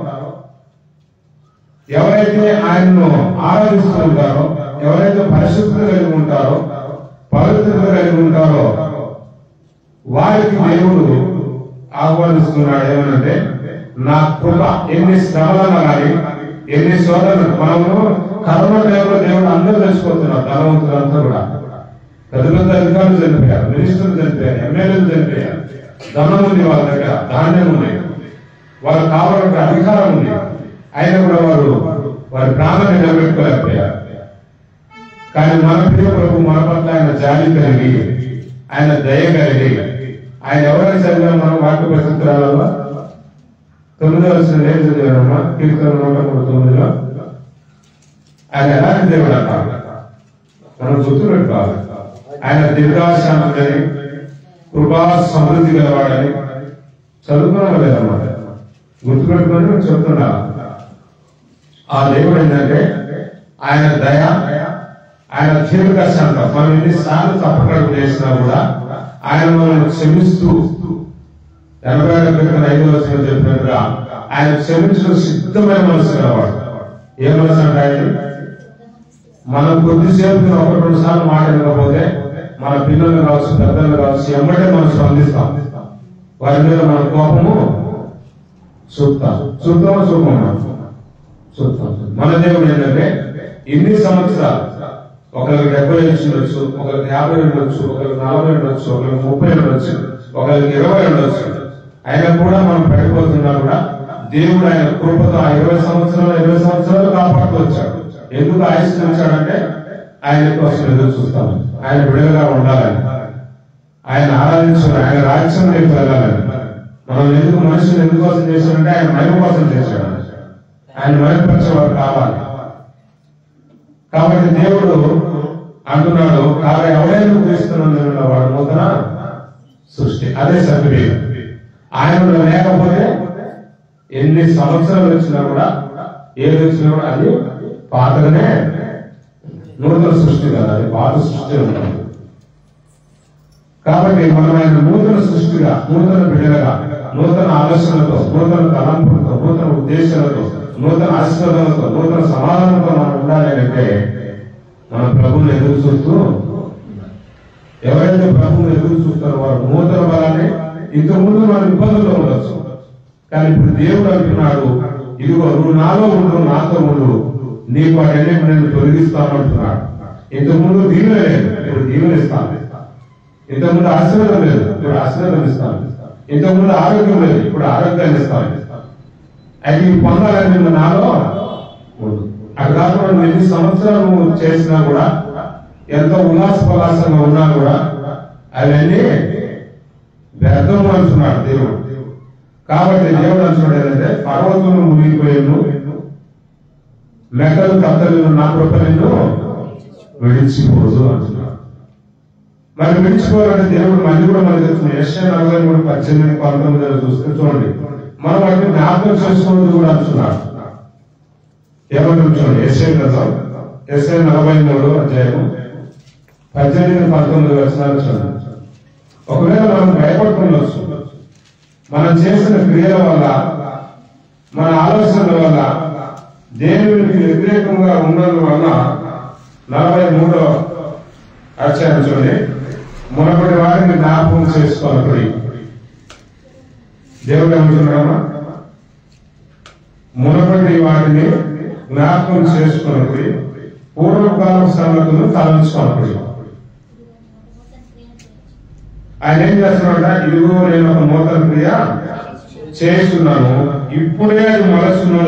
Speaker 2: ఎవరైతే ఆయన్ను ఆరాధిస్తూ ఉంటారో, ఎవరైతే పరిశుద్ధత కలిగి ఉంటారో, పవిత్రత కలిగి ఉంటారో, వారికి దేవుడు ఆహ్వానిస్తున్నాడు. ఏమనంటే నా కృప, ఎన్ని శ్రమలన్నా కానీ ఎన్ని శోధనలు, మనము కరోనా టైంలో దేవుడు అందరూ తెలిసిపోతున్నారు. ధనవంతులంతా కూడా పెద్ద పెద్ద అధికారులు చనిపోయారు, మినిస్టర్లు చనిపోయారు, ఎమ్మెల్యేలు చనిపోయారు. ధనం ఉంది వాళ్ళ దగ్గర, ధాన్యం ఉంది, వాళ్ళకి కావాలంటే అధికారం ఉంది. అయినా కూడా వారి ప్రాణాన్ని నిలబెట్టుకోలేకపోయారు. కానీ మన ప్రియ ప్రభు మన పట్ల ఆయన జాలి కలిగి, ఆయన దయ కలిగి, ఆయన ఎవరైనా చదివాం మనం వాక్య పరిస్థితులలో 9వ వచనం ఏం చదివారమ్మా? కీర్తన 139లో ఆయన ఎలాంటి దేవుడు అంటారు మనం గుర్తుపెట్టుకోవాలి. ఆయన దీర్ఘశాంతుడని, కృపా సమృద్ధి గలవాడని చదువుకోవడం లేదన్నమాట. గుర్తుపెట్టుకొని చెప్తున్నా. ఆ దేవుడు ఏంటంటే ఆయన దయ, ఆయన దీర్ఘశాంతం. మనం ఎన్నిసార్లు తప్పకడుపు చేసినా కూడా ఆయన మనల్ని క్షమిస్తూ 87 వచనం చెప్పినట్టుగా ఆయన క్షమించడం సిద్ధమైన మనసు గలవాడు. ఏ మనసు అంటే ఆయన మనం కొద్దిసేపు 1-2 సార్లు మాట్లాడకపోతే మన పిల్లలు కావచ్చు, పెద్దలు కావచ్చు, ఎమ్మటే మనం స్పందిస్తాం. వారి మీద మన కోపము చూపుతాం. మన దేవుడు ఏంటంటే ఇన్ని సంవత్సరాలు, ఒకరికి 70 ఉండొచ్చు, ఒకరికి 50 ఉండొచ్చు, ఒకరికి 40 ఉండొచ్చు, ఒకరికి 30 ఉండొచ్చు, ఒకరికి 20 ఉండొచ్చు. అయినా కూడా మనం పడిపోతున్నా కూడా దేవుడు ఆయన కృపతో ఆ 20 సంవత్సరాలు కాపాడుతూ వచ్చాడు. ఎందుకు ఆయుష్ను ఇచ్చాడంటే ఆయన కోసం ఎదురు చూస్తాము. ఆయన విడుదలగా ఉండాలని, ఆయన ఆరాధించాలి, ఆయన రాజ్యం వైపు వెళ్ళాలని. మనం ఎందుకు మనుషులు ఎందుకోసం చేశాడంటే ఆయన మహిమ కోసం చేశాడు. ఆయన మహిమపరిచేవాడు కావాలి. కాబట్టి దేవుడు అంటున్నాడు, కాగా ఎవరైనా క్రీస్తునందు వాడు నూతన సృష్టి. అదే సర్టిఫికేట్. ఆయన లేకపోతే ఎన్ని సంవత్సరాలు వచ్చినా కూడా, ఏది వచ్చినా కూడా అది పాతగానే, నూతన సృష్టి కదా, అది పాత సృష్టి ఉంటుంది. కాబట్టి మనం ఆయన నూతన సృష్టిగా, నూతన బిడ్డలుగా, నూతన ఆలోచనలతో, నూతన తలంపులతో, నూతన ఉద్దేశాలతో, నూతన ఆశీర్వాదాలతో, నూతన సమాధానంతో మనం ఉండాలి అంటే మన ప్రభువుని ఎదురు చూస్తూ, ఎవరైతే ప్రభువుని ఎదురు చూస్తారో వారు నూతన బలాన్ని, ఇంతకుముందు మన ఇబ్బందుల్లో ఉండొచ్చు, కానీ ఇప్పుడు దేవుడు అంటున్నాడు, ఇదిగో నువ్వు నాలో ఉండు, నాతో ఉండు, నీకు వాటిని నేను తొలగిస్తాను అంటున్నాడు. ఇంతకుముందు దీవెన లేదు, ఇప్పుడు దీవెన ఇస్తాను. ఇంతకుముందు ఆశీర్వాదం లేదు, ఇప్పుడు ఆశీర్వాదం ఇస్తాను. ఇంతకుముందు ఆరోగ్యం లేదు, ఇప్పుడు ఆరోగ్యాన్ని ఇస్తాను. అయితే ఇవి పొందాలని నిన్ను నాలో ఉండు. అక్కడ కాకుండా నువ్వు ఎన్ని సంవత్సరాలు నువ్వు చేసినా కూడా, ఎంతో ఉల్లాసపలాసంగా ఉన్నా కూడా అవన్నీ వ్యర్థం అంటున్నాడు దేవుడు. కాబట్టి దేవుడు అంటున్నాడు ఏంటంటే పర్వతం మునిగిపోయాను, మెక్కలు కత్తలు నా కృప నిన్ను విడిచిపోదు అంటున్నాడు. మరి విడిచిపోవాలంటే దేవుడు మళ్ళీ కూడా మనకి చెప్తున్నాడు. యెషయా 43:18-19 చూస్తే చూడండి, మనం వాటిని జ్ఞాపకం చేసుకోవద్దు కూడా అంటున్నాడు. ఏమంటుంది చూడండి, యెషయా 43:18-19 చూడండి. ఒకవేళ మనం భయపడుతుండొచ్చు, మనం చేసిన క్రియల వల్ల, మన ఆలోచనల వల్ల, దేవునికి వ్యతిరేకంగా ఉండడం వల్ల 43 చూడండి, మునపటి వారిని జ్ఞాపకం చేసుకోవాలి. దేవుడు ఏమంటున్నాడమ్మా? మునపటి వాటిని జ్ఞాపకం చేసుకున్నప్పుడు పూర్వకాల సంగతులను తలంచుకున్నప్పుడు ఆయన ఏం చేస్తున్నాడ? ఇదిగో నేను ఒక నూతన క్రియ చేస్తున్నాను, ఇప్పుడే అది మనసును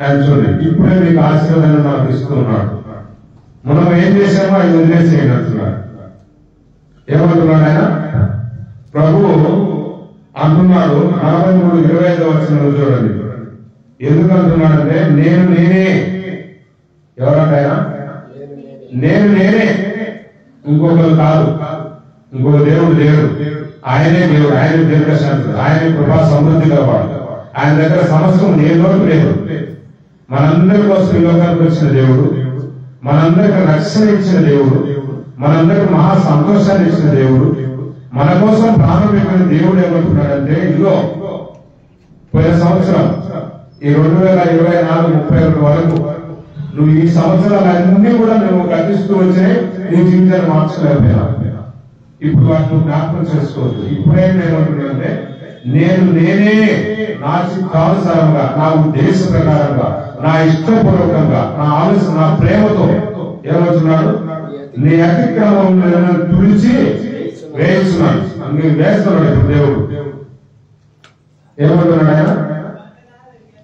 Speaker 2: ఆయన చూడండి, ఇప్పుడే మీకు ఆశీర్వాదాన్ని నాకు ఇస్తున్నాడు. మనం ఏం చేసామో అది వదిలేసేయండి అంటున్నాడు. ఏమంటున్నాడు ఆయన? ప్రభు అంటున్నాడు 43:25 చూడండి. ఎందుకు అంటున్నాడంటే నేనే. ఎవరంటే ఆయన? నేనే, ఇంకొకరు కాదు, ఇంకొక దేవుడు లేడు. ఆయనే దేవుడు, ఆయన దీర్ఘశాంతుడు, ఆయన కృపా సమృద్ధి గలవాడు. ఆయన దగ్గర సమస్తం నేనోటు లేదు. మనందరి కోసం ఈ లోకానికి వచ్చిన దేవుడు, మనందరికి రక్షణ ఇచ్చిన దేవుడు, మనందరికి మహా సంతోషాన్ని ఇచ్చిన దేవుడు, మన కోసం ప్రాణం పెట్టిన దేవుడు ఏమంటున్నాడంటే, ఇదిగో పోయిన సంవత్సరం ఈ 2024-31 వరకు నువ్వు ఈ సంవత్సరాలన్నీ కూడా నువ్వు కట్టిస్తూ వచ్చే నీ జీవితాన్ని మార్చలేకపోయినా. ఇప్పుడు వాటిని జ్ఞాపకం చేసుకోవద్దు. ఇప్పుడేం ఏమంటున్నానంటే నేనే నా చిత్తానుసారంగా, నా ఉద్దేశ ప్రకారంగా, నా ఇష్టపూర్వకంగా, నా ఆలోచన, నా ప్రేమతో ఏమంటున్నాడు, నీ అతిక్రమం తుడిచి వేస్తున్నాడు. నేను వేస్తున్నాడు. ఇప్పుడు దేవుడు ఏమంటున్నాడు, ఆయన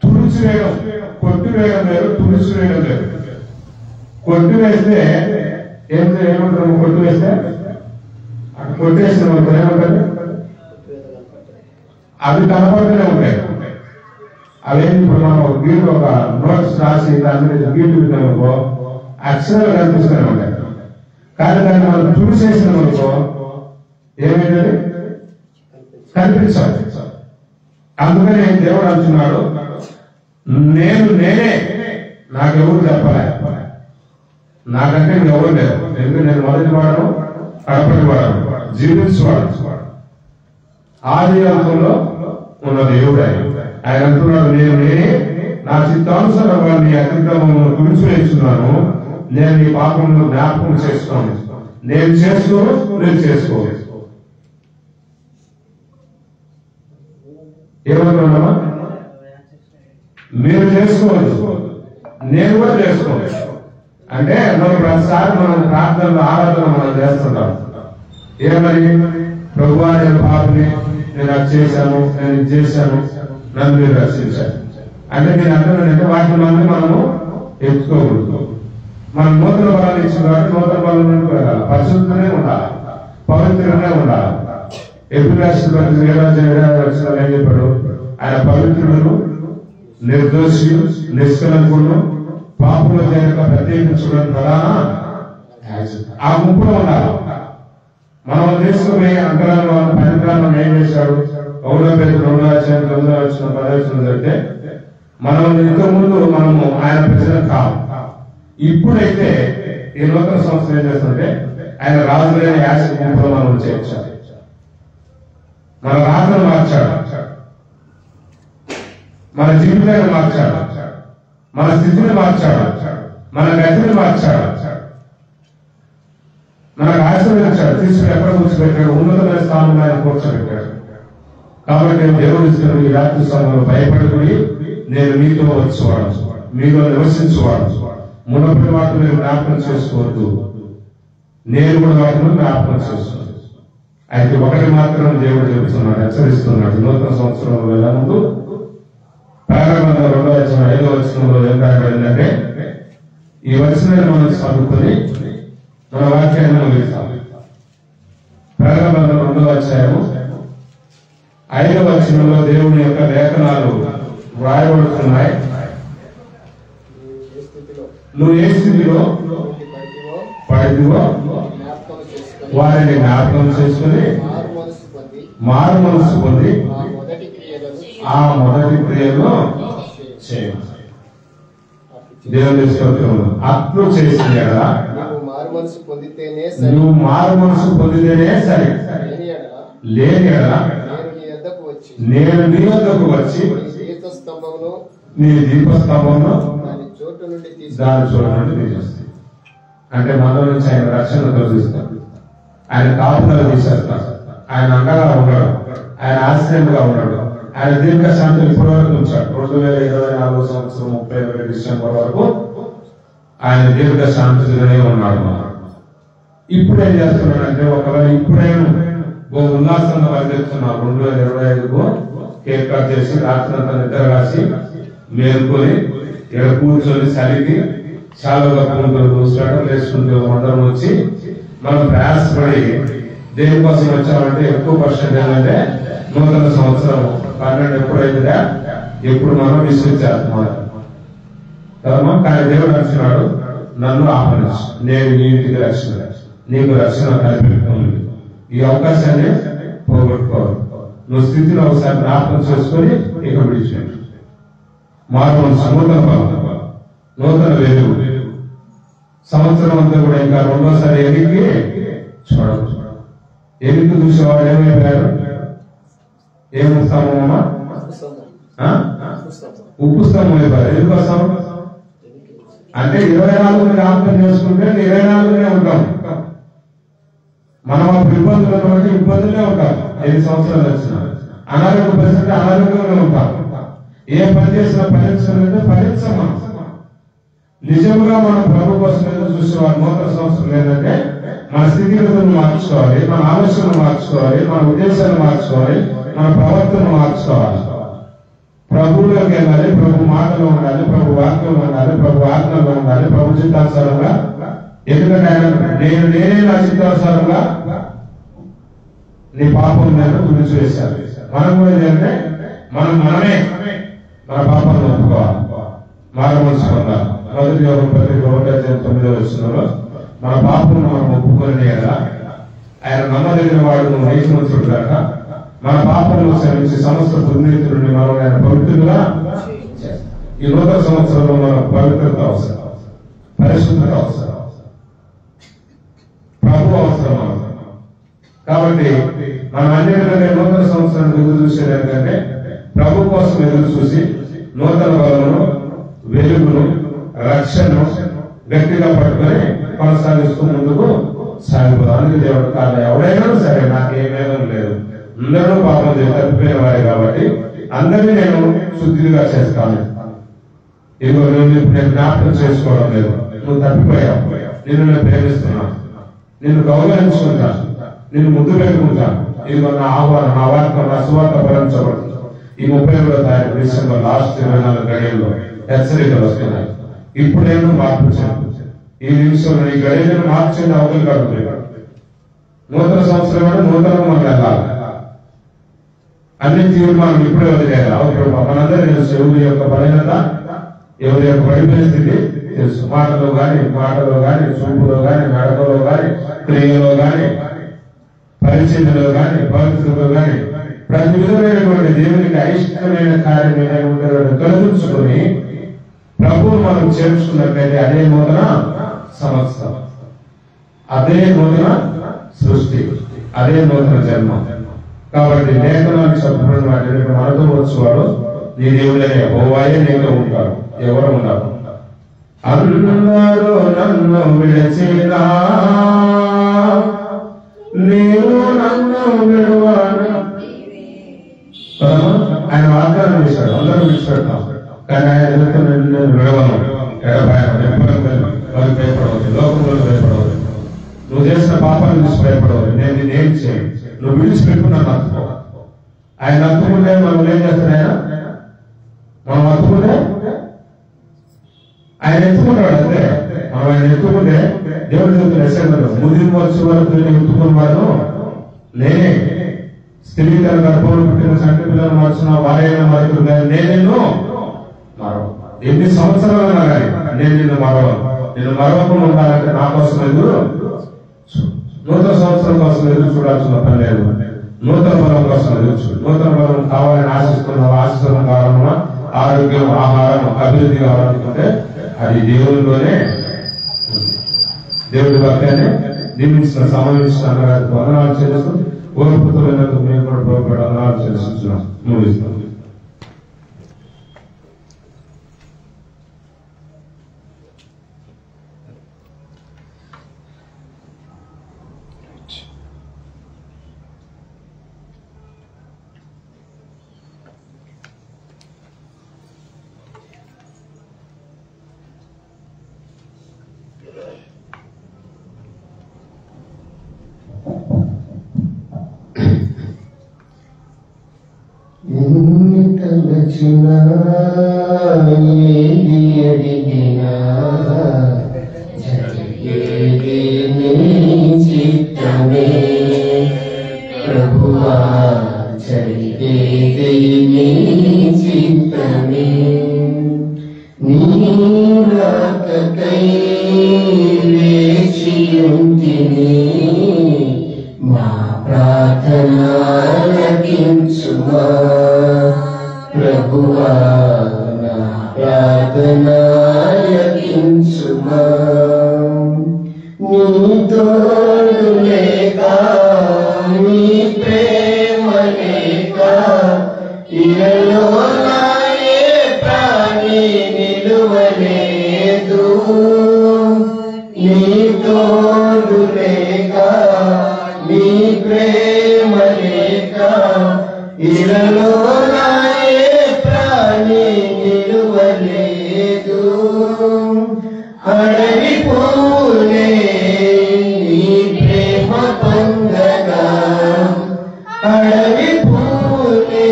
Speaker 2: తుడిచివేయడం, కొట్టివేయడం లేదు, తుడిచివేయడం లేదు. కొట్టివేస్తే ఏమంటారు, కొట్టివేస్తే అక్కడ కొట్టేసిన మనకు ఏమంటారు, అవి కనపడుతూనే ఉంటాయి. అవేంటి, ఇప్పుడు మనం గీటు ఒక నోట్స్ రాసి దాని మీద గీటు విన్నామనుకో అక్షరాలు కనిపిస్తూనే ఉంటాయి. కానీ దాన్ని మనం తుడిచేసిన అనుకో ఏమైంది, కనిపించాలి. అందుకని దేవుడు అంటున్నాడు, నేనే, నాకెవరు చెప్పలే, నాకంటే ఎవరు లేదు. ఎందుకంటే నేను మొదటి వాడను, కడపటి వాడను, జీవించువాడు. ఆది అంతంలో ఉన్న దేవుడు ఆయన అంటున్నాడు, నేనే నా చిత్తానుసారంగా నీ అతిక్రమం తుడిచివేస్తున్నాను, నేను నీ పాపంలో జ్ఞాపకం చేస్తున్నాను. నేను చేసుకోవాలి. ఏమంటున్నామా, మీరు చేసుకోవచ్చు, నేను కూడా చేసుకోవచ్చు. అంటే మనం ప్రతిసారి మనం ప్రార్థనలు, ఆరాధన మనం చేస్తుంటాం. ఏమని, ప్రభువా నేను పాపని, నేను అది చేశాను, నేను ఇది చేశాను, నన్ను మీరు రక్షించాను అంటే నేను అర్థమైందంటే వాటిని మనము ఎత్తుకోకూడదు. మనం నూతన బలాన్ని ఇచ్చిన కాబట్టి నూతన బలం పరిశుద్ధంగానే ఉండాలి, పవిత్రంగానే ఉండాలి. ఎప్పుడు రాసిన 7 ఏం చెప్పాడు, ఆయన పవిత్రులను, నిర్దోషి, నిష్కలంకులను, పాపుల చేత ప్రత్యేకించడం ప్రధాన ఆ ముప్పులో ఉండాలి. మనం తీసుకుపోయి అంతరాలను పనికాలను ఏం చేశాడు, 1 Petrus 2:9-10 అంటే మనం ఇంతకుముందు మనము ఆయన ప్రజలు కావు. ఇప్పుడైతే ఈ నూతన సంవత్సరం ఏం చేస్తుంటే ఆయన రాజులైన యాస గుంపులో మనం చేర్చాలి. మన రాజును మార్చాడు, మన జీవితాన్ని మార్చాడు, మన స్థితిని మార్చాడు, మన గతిని మార్చాడు, మనకు ఆశీర్వదించాడు. తీసుకుని ఎక్కడ కూర్చోబెట్టాడు, ఉన్నతమైన స్థానంలో ఆయన కూర్చోబెట్టాడు. కాబట్టి దేవుడు ఇస్తున్న ఈ రాత్రి సమయంలో భయపడుకుని నేను మీతో వచ్చేవాడు, మీలో నివసించేవాడు, మునపటి వాటిని మీరు జ్ఞాపకం చేసుకోవద్దు, నేను కూడా వాటిని జ్ఞాపకం చేస్తున్నాను. అయితే ఒకటి మాత్రం దేవుడు చెబుతున్నాడు, హెచ్చరిస్తున్నాడు. నూతన సంవత్సరంలో వెళ్ళే ముందు ప్రారంభంలో 2:5 ఏం రాయబడిందంటే ఈ వచనాన్ని మనం చదువుకొని మన వాక్యాన్ని ముగిస్తాం. ప్రారంభంలో 2:5 దేవుని యొక్క లేఖనాలు వ్రాయబడుతున్నాయి. నువ్వు ఏ స్థితిలో పడిదివో వారిని జ్ఞాపకం చేసుకుని మారు మనసు పొంది ఆ మొదటి క్రియలో చేయాలి. దేవుని స్తోత్రం. అట్లు చేసిన ఎడల నువ్వు మారు మనసు పొందితేనే సరే, లేని ఎడల నేను నీ వద్దకు వచ్చి నీ దీపస్తంభంలో దాని చోటు నుండి తీసేస్తాను. అంటే మనలో నుంచి ఆయన రక్షణ తొలగిస్తాడు, ఆయన కాపుదల తీసేస్తాడు, ఆయన అండగా ఉన్నాడు, ఆయన ఆశ్రయంగా ఉన్నాడు, ఆయన దీర్ఘశాంతి ఇప్పటి వరకు ఉంచాడు. 2024 సంవత్సరం 31 డిసెంబర్ వరకు ఆయన దీర్ఘశాంతిగానే ఉన్నాడు. ఇప్పుడు ఏం చేస్తున్నాడంటే ఒకవేళ ఇప్పుడైనా ఉల్లాసంగా పరిగెత్తున్నారు. 2025 కేక్ కట్ చేసి రాత్రి అంతా నిద్ర రాసి మేల్కొని ఇక్కడ కూర్చొని చలికి చాలా కప్పుకుంటారు, స్వెటర్ వేసుకుంటూ అందరం వచ్చి మనం ప్రయాసపడి దేనికోసం వచ్చామంటే ఎక్కువ పర్సెంట్ ఏంటంటే నూతన సంవత్సరం 12 ఎప్పుడైతుందా ఎప్పుడు మనం విశ్వసించేస్తున్నాం కదా. కానీ దేవుడు అంటున్నాడు, నన్ను ఆహ్వానించు, నేను నీ ఇంటికి రక్షణ, నీకు రక్షణ కల్పిస్తుంది. ఈ అవకాశాన్ని పోగొట్టుకోవాలి. నువ్వు స్థితిలో ఒకసారి జ్ఞాపకం చేసుకొని ఇక విడిచిపెట్టు. మార్పు నూతన వెలుగు సంవత్సరం అంతా కూడా ఇంకా రెండోసారి ఎన్నిక చూడవచ్చు. ఎన్నిక చూసేవాడు ఏమైపోయారు, ఏమొస్తామమ్మా, ఉప్పు స్తంభం అయిపోయారు. ఎందుకోసం అంటే 24 జ్ఞాపకం చేసుకుంటే 24 ఉంటాం. మనం అప్పుడు ఇబ్బందులు ఉన్నటువంటి ఇబ్బందులే ఉంటాం. 5 సంవత్సరాలు వచ్చిన అనారోగ్య పరిస్థితి అనారోగ్యంగా ఉంటాం. ఏ పని చేసినా ఫలించాలంటే ఫలించాం. మనం నిజంగా మనం ప్రభు కోసం ఎదురు చూసేవారు. నూతన సంవత్సరం ఏంటంటే మన స్థితిగతులను మార్చుకోవాలి, మన ఆలోచనలు మార్చుకోవాలి, మన ఉద్దేశాలు మార్చుకోవాలి, మన ప్రవర్తనను మార్చుకోవాలి. ప్రభువులోకి వెళ్ళాలి, ప్రభు మాటలో ఉండాలి, ప్రభు వాక్యంలో ఉండాలి, ప్రభు ఆజ్ఞలో ఉండాలి, ప్రభు చిత్తానుసారంగా. ఎందుకంటే ఆయన నేనే నా చిత్తానుసారంగా నీ పాపం నేను విడిచివేశాను. మనం కూడా ఏంటంటే మనమే మన పాపాలను ఒప్పుకోవాలి, మారవలసి ఉండాలి. మొదటి పత్రిక 1:9 మన పాపను మనం ఒప్పుకొని ఆయన నమ్మదగిన వాడు నీతిమంతుడు కాక మన పాపములను క్షమించి సమస్త దుర్నీతులని మనం ఆయన పవిత్రులుగా. ఈ నూతన సంవత్సరంలో మన పవిత్రత అవసరం, పరిశుద్ధత అవసరం, ప్రభు అవసరం. కాబట్టి మనం అన్నిటికంటే నూతన సంవత్సరాన్ని ఎదురు చూసేది ఏంటంటే ప్రభు కోసం ఎదురు చూసి నూతన బలమును, వెలుగును, రక్షణను గట్టిగా పట్టుకొని కొనసాగిస్తూ ముందుకు సాగిపోదానికి దేవుడు కారణం. ఎవరైనా సరే నాకేమేమీ లేదు, అందరూ పాపం చేసి తప్పిపోయిన వారే కాబట్టి అందరినీ నేను శుద్ధిగా చేస్తాను. ఇదిగో నేను జ్ఞాపకం చేసుకోవడం లేదు, నువ్వు తప్పిపోయావు, నిన్ను నేను ప్రేమిస్తున్నాను, నిన్ను గౌరవించుకుంటాను, నిన్ను ముద్దు పెట్టుకుంటాను. ఇదిగో నా ఆహ్వానం, నా వార్త, నా సువార్త భరించబడుతుంది. ఈ 31వ తారీఖు డిసెంబర్ లాస్ట్ 24 గడియల్లో హెచ్చరికలు వస్తున్నాయి. ఇప్పుడు నేను మార్పు చేయాలి. ఈ నిమిషంలో ఈ గడియలను మార్చేది అవతలి కడుగుతున్నాడు. నూతన సంవత్సరం అంటే నూతనంగా మనం వెళ్ళాలి. అన్ని తీర్మానం ఇప్పుడే వదిలేయాలి. అవతల మనందరూ తెలుసు ఎవరి యొక్క బలహీనత, ఎవరి యొక్క పడిపోయిన స్థితి తెలుసు. మాటలో గాని, చూపులో గాని, నడకలో గాని, క్రియలో గాని, పరిచయంలో గాని, పరిస్థితుల్లో గాని ప్రతి విధమైనటువంటి దేవునికి అయిష్టమైన కార్యం ఉండేవాడు తొలగించుకొని ప్రభువు మనం చేర్చుకున్నట్లయితే అదే నూతన సంవత్సరం, అదే నూతన సృష్టి, అదే నూతన జన్మ. కాబట్టి లేఖనాన్ని చెప్పబడిన వాటిని మనతో వచ్చేవాడు నీ దేవుడే యెహోవాయే నీతో ఉంటాడు, ఎవరు ఉండరు. అందరూ నన్ను విడిచినా నీవు నన్ను విడువాను. ఆయన వాగ్దానం చేశాడు, అందరూ విడిచిపెడతాం, కానీ ఆయన నేను విడవను, ఎడబాయను, భయపడవద్దు, లోకంలో భయపడవద్దు, నువ్వు చేసిన పాపాలను చూసి భయపడవద్దు, నేను నేనేం చేయను, నువ్వు విడిచిపెట్టుకున్నా నచ్చుకో. ఆయన నచ్చుకుంటే మనం ఏం చేస్తాడు? మనం నచ్చుకుంటే ఆయన ఎత్తుకుంటాడు. అంతే, మనం ఆయన ఎత్తుకుంటే దేవుడి చెప్తున్న ఎస్ఐలో ముదిరి వచ్చే వరకు నేను ఎత్తుకున్నాను నేనే. స్త్రీ తన గర్భంలో పుట్టిన సంటి పిల్లలు మార్చిన వారైనా మరొకరు నేనేను మరవ. ఎన్ని సంవత్సరాలైనా కానీ నేను నిన్ను మరవను. నేను మరవకుండా ఉండాలంటే నా కోసం ఎదురు, నూతన సంవత్సరం కోసం ఎదురు చూడాల్సిన పని లేదు. నూతన బలం కోసం ఎదురు చూడు. నూతన బలం కావాలని ఆశిస్తున్నావు, ఆశిస్తున్న కారణమా ఆరోగ్యం, ఆహారం, అభివృద్ధి కావాలనుకుంటే అది దేవుడిలోనే, దేవుడి భక్తాన్ని దీవించిన సమావేశం అన్నగారికి వందనాలు చేస్తూ ఓర్పుతో మేము కూడా పోగొట్టు వందనాలు చేస్తున్నాం. ముగిస్తున్నాం.
Speaker 1: ఎన్ని తలచినా ఏది అడిగినా జరిగేది నీ చిత్తమే ప్రభువా, జరిగేది నీ చిత్తమే. నీ రాకకై వేచి ఉంటిని, మా ప్రార్థన ఆలకించుమా ప్రభువా, నా ప్రార్థన ఆలకించుమా. నీ తోడు లేక, నీ ప్రేమ లేక ఇలలో నా ఏ ప్రాణి నిలువలేదు. నీ తోడు లేక, అడవి పూలే నీ ప్రేమ పొందగా, అడవి పూలే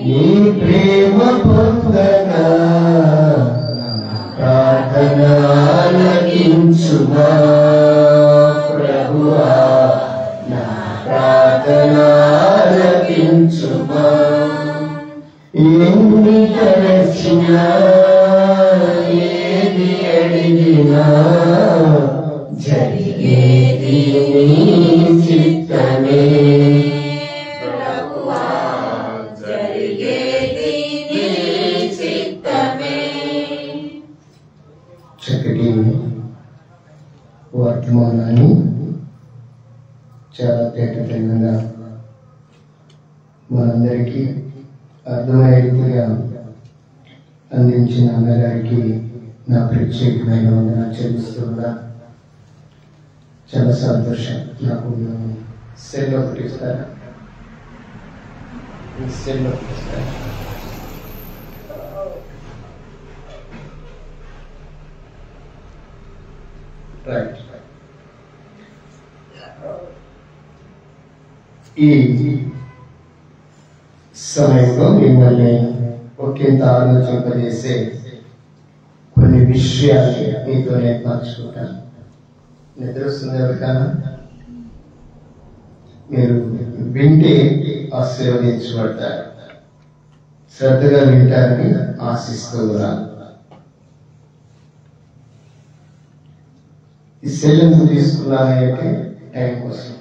Speaker 1: నీ ప్రేమ పొందగా, ప్రార్థన ఆలకించుమా ప్రభువా, నా ప్రార్థన ఆలకించుమా. ఎన్ని తలచినా ఏది అడిగినా జరిగేది నీ చిత్తమే
Speaker 3: ప్రభువా, జరిగేది నీ చిత్తమే.
Speaker 1: చక్కటి వర్తమానాన్ని చాలా తేటతెల్లంగా మనందరికీ అర్థమయ్యే రీతిగా అందించిన అన్నగారికి నా ప్రత్యేకమైన వందనాలు చెల్లిస్తున్నా. చాలా సంతోషం. నాకు సెల్ ఒకటి ఇస్తారా? సెల్ ఒకటి ఇస్తారా? రైట్. ఈ సమయంలో మిమ్మల్ని ఒకంత ఆలోచింపజేసే కొన్ని విషయాలు మీతో నేను పంచుకుంటాను. నిద్ర వస్తుంది ఎవరికైనా? మీరు వింటే ఆశీర్వదించబడతారు. శ్రద్ధగా వింటారని ఆశిస్తూ ఉన్నాను. ఈ సెల్ ఎందుకు తీసుకున్నానంటే టైం కోసం.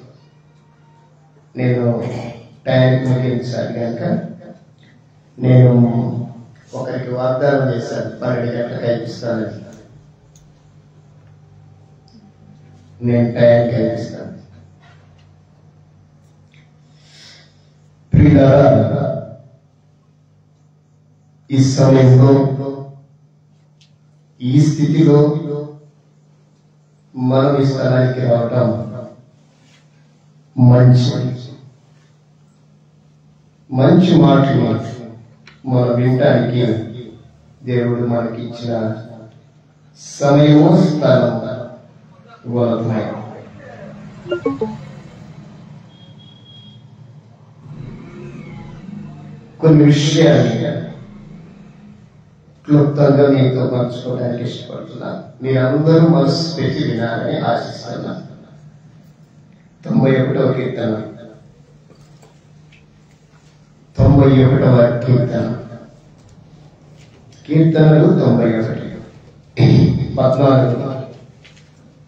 Speaker 1: నేను టైంకి ముగించాలి కనుక నేను ఒకరికి వాగ్దానం చేశాను, 12 గంటలకు అయిపిస్తానని. నేను టైంకి అయిపిస్తాను. ప్రియులారా, ఈ సమయంలో ఈ స్థితిలో మనం ఈ స్థలానికి రావటం మంచి మాటలు మనం వినటానికి దేవుడు మనకి ఇచ్చిన సమయము స్థలం ఉన్నాయి. కొన్ని విషయాలు క్లుప్తంగా మీతో పంచుకోవడానికి ఇష్టపడుతున్నాను. మీరందరూ మనసు పెట్టి వినాలని ఆశిస్తున్నాను. 91వ కీర్తన, 91వ కీర్తన, కీర్తనలు 91, 14,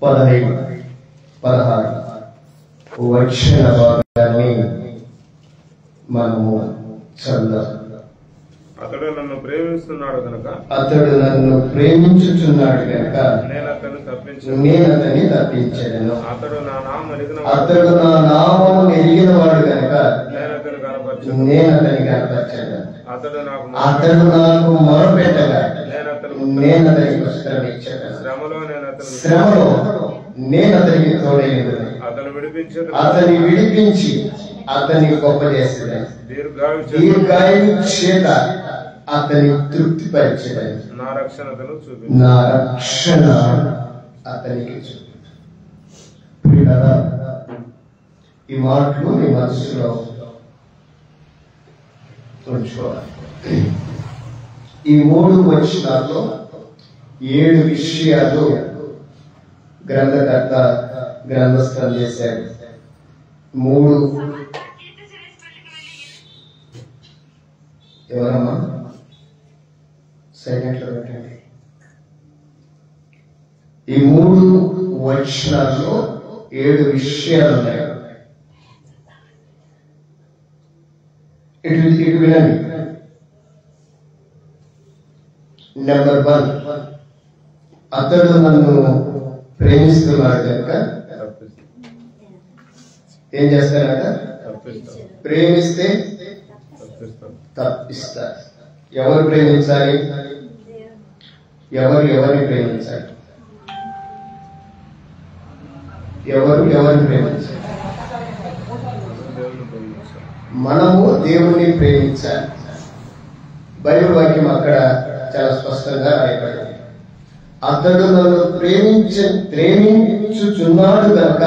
Speaker 1: 15, 16 వచన భాగాన్ని మనము చదువుదాం.
Speaker 2: అతడు నన్ను ప్రేమిస్తున్నాడు కనుక,
Speaker 1: అతడు నన్ను ప్రేమించుచున్నాడు కనుక
Speaker 2: నేను
Speaker 1: అతన్ని తప్పించెదను.
Speaker 2: అతడు నా
Speaker 1: నామము ఎరిగిన వాడు కనుక నేను అతన్ని కనపరచెదను. అతడు నాకు మొరపెట్టగా నేను అతనికి ఉత్తరం ఇచ్చేదను. శ్రమలో నేను అతనికి తోడైనను. అతని విడిపించి అతన్ని గొప్ప చేసేదాన్ని. దీర్ఘాయువు చేత అతని తృప్తిపరిచేదాన్ని. నా రక్షణ అతనికి చూపించాను. ఈ మాటలు మీ మనసులో ఉంచుకోవాలి. ఈ 3 వచనాల్లో 7 విషయాలు గ్రంథకర్త గ్రంథస్థం చేశాడు. 3 ఎవరమ్మా సైలెంట్ లో పెట్టండి. ఈ 3 వచనాల్లో 7 విషయాలు ఉన్నాయి. ఇటు వినండి. నెంబర్ 1, అతడు నన్ను ప్రేమిస్తున్నాడు కనుక ఏం చేస్తాడట? ప్రేమిస్తే తప్పిస్తారు. ఎవరు ప్రేమించాలి? ఎవరిని ప్రేమించాలి? ఎవరిని ప్రేమించాలి? మనము దేవుణ్ణి ప్రేమించాలి. బైబిల్ వాక్యం అక్కడ చాలా స్పష్టంగా రాయబడింది. అతడు నన్ను ప్రేమించుచున్నాడు గనుక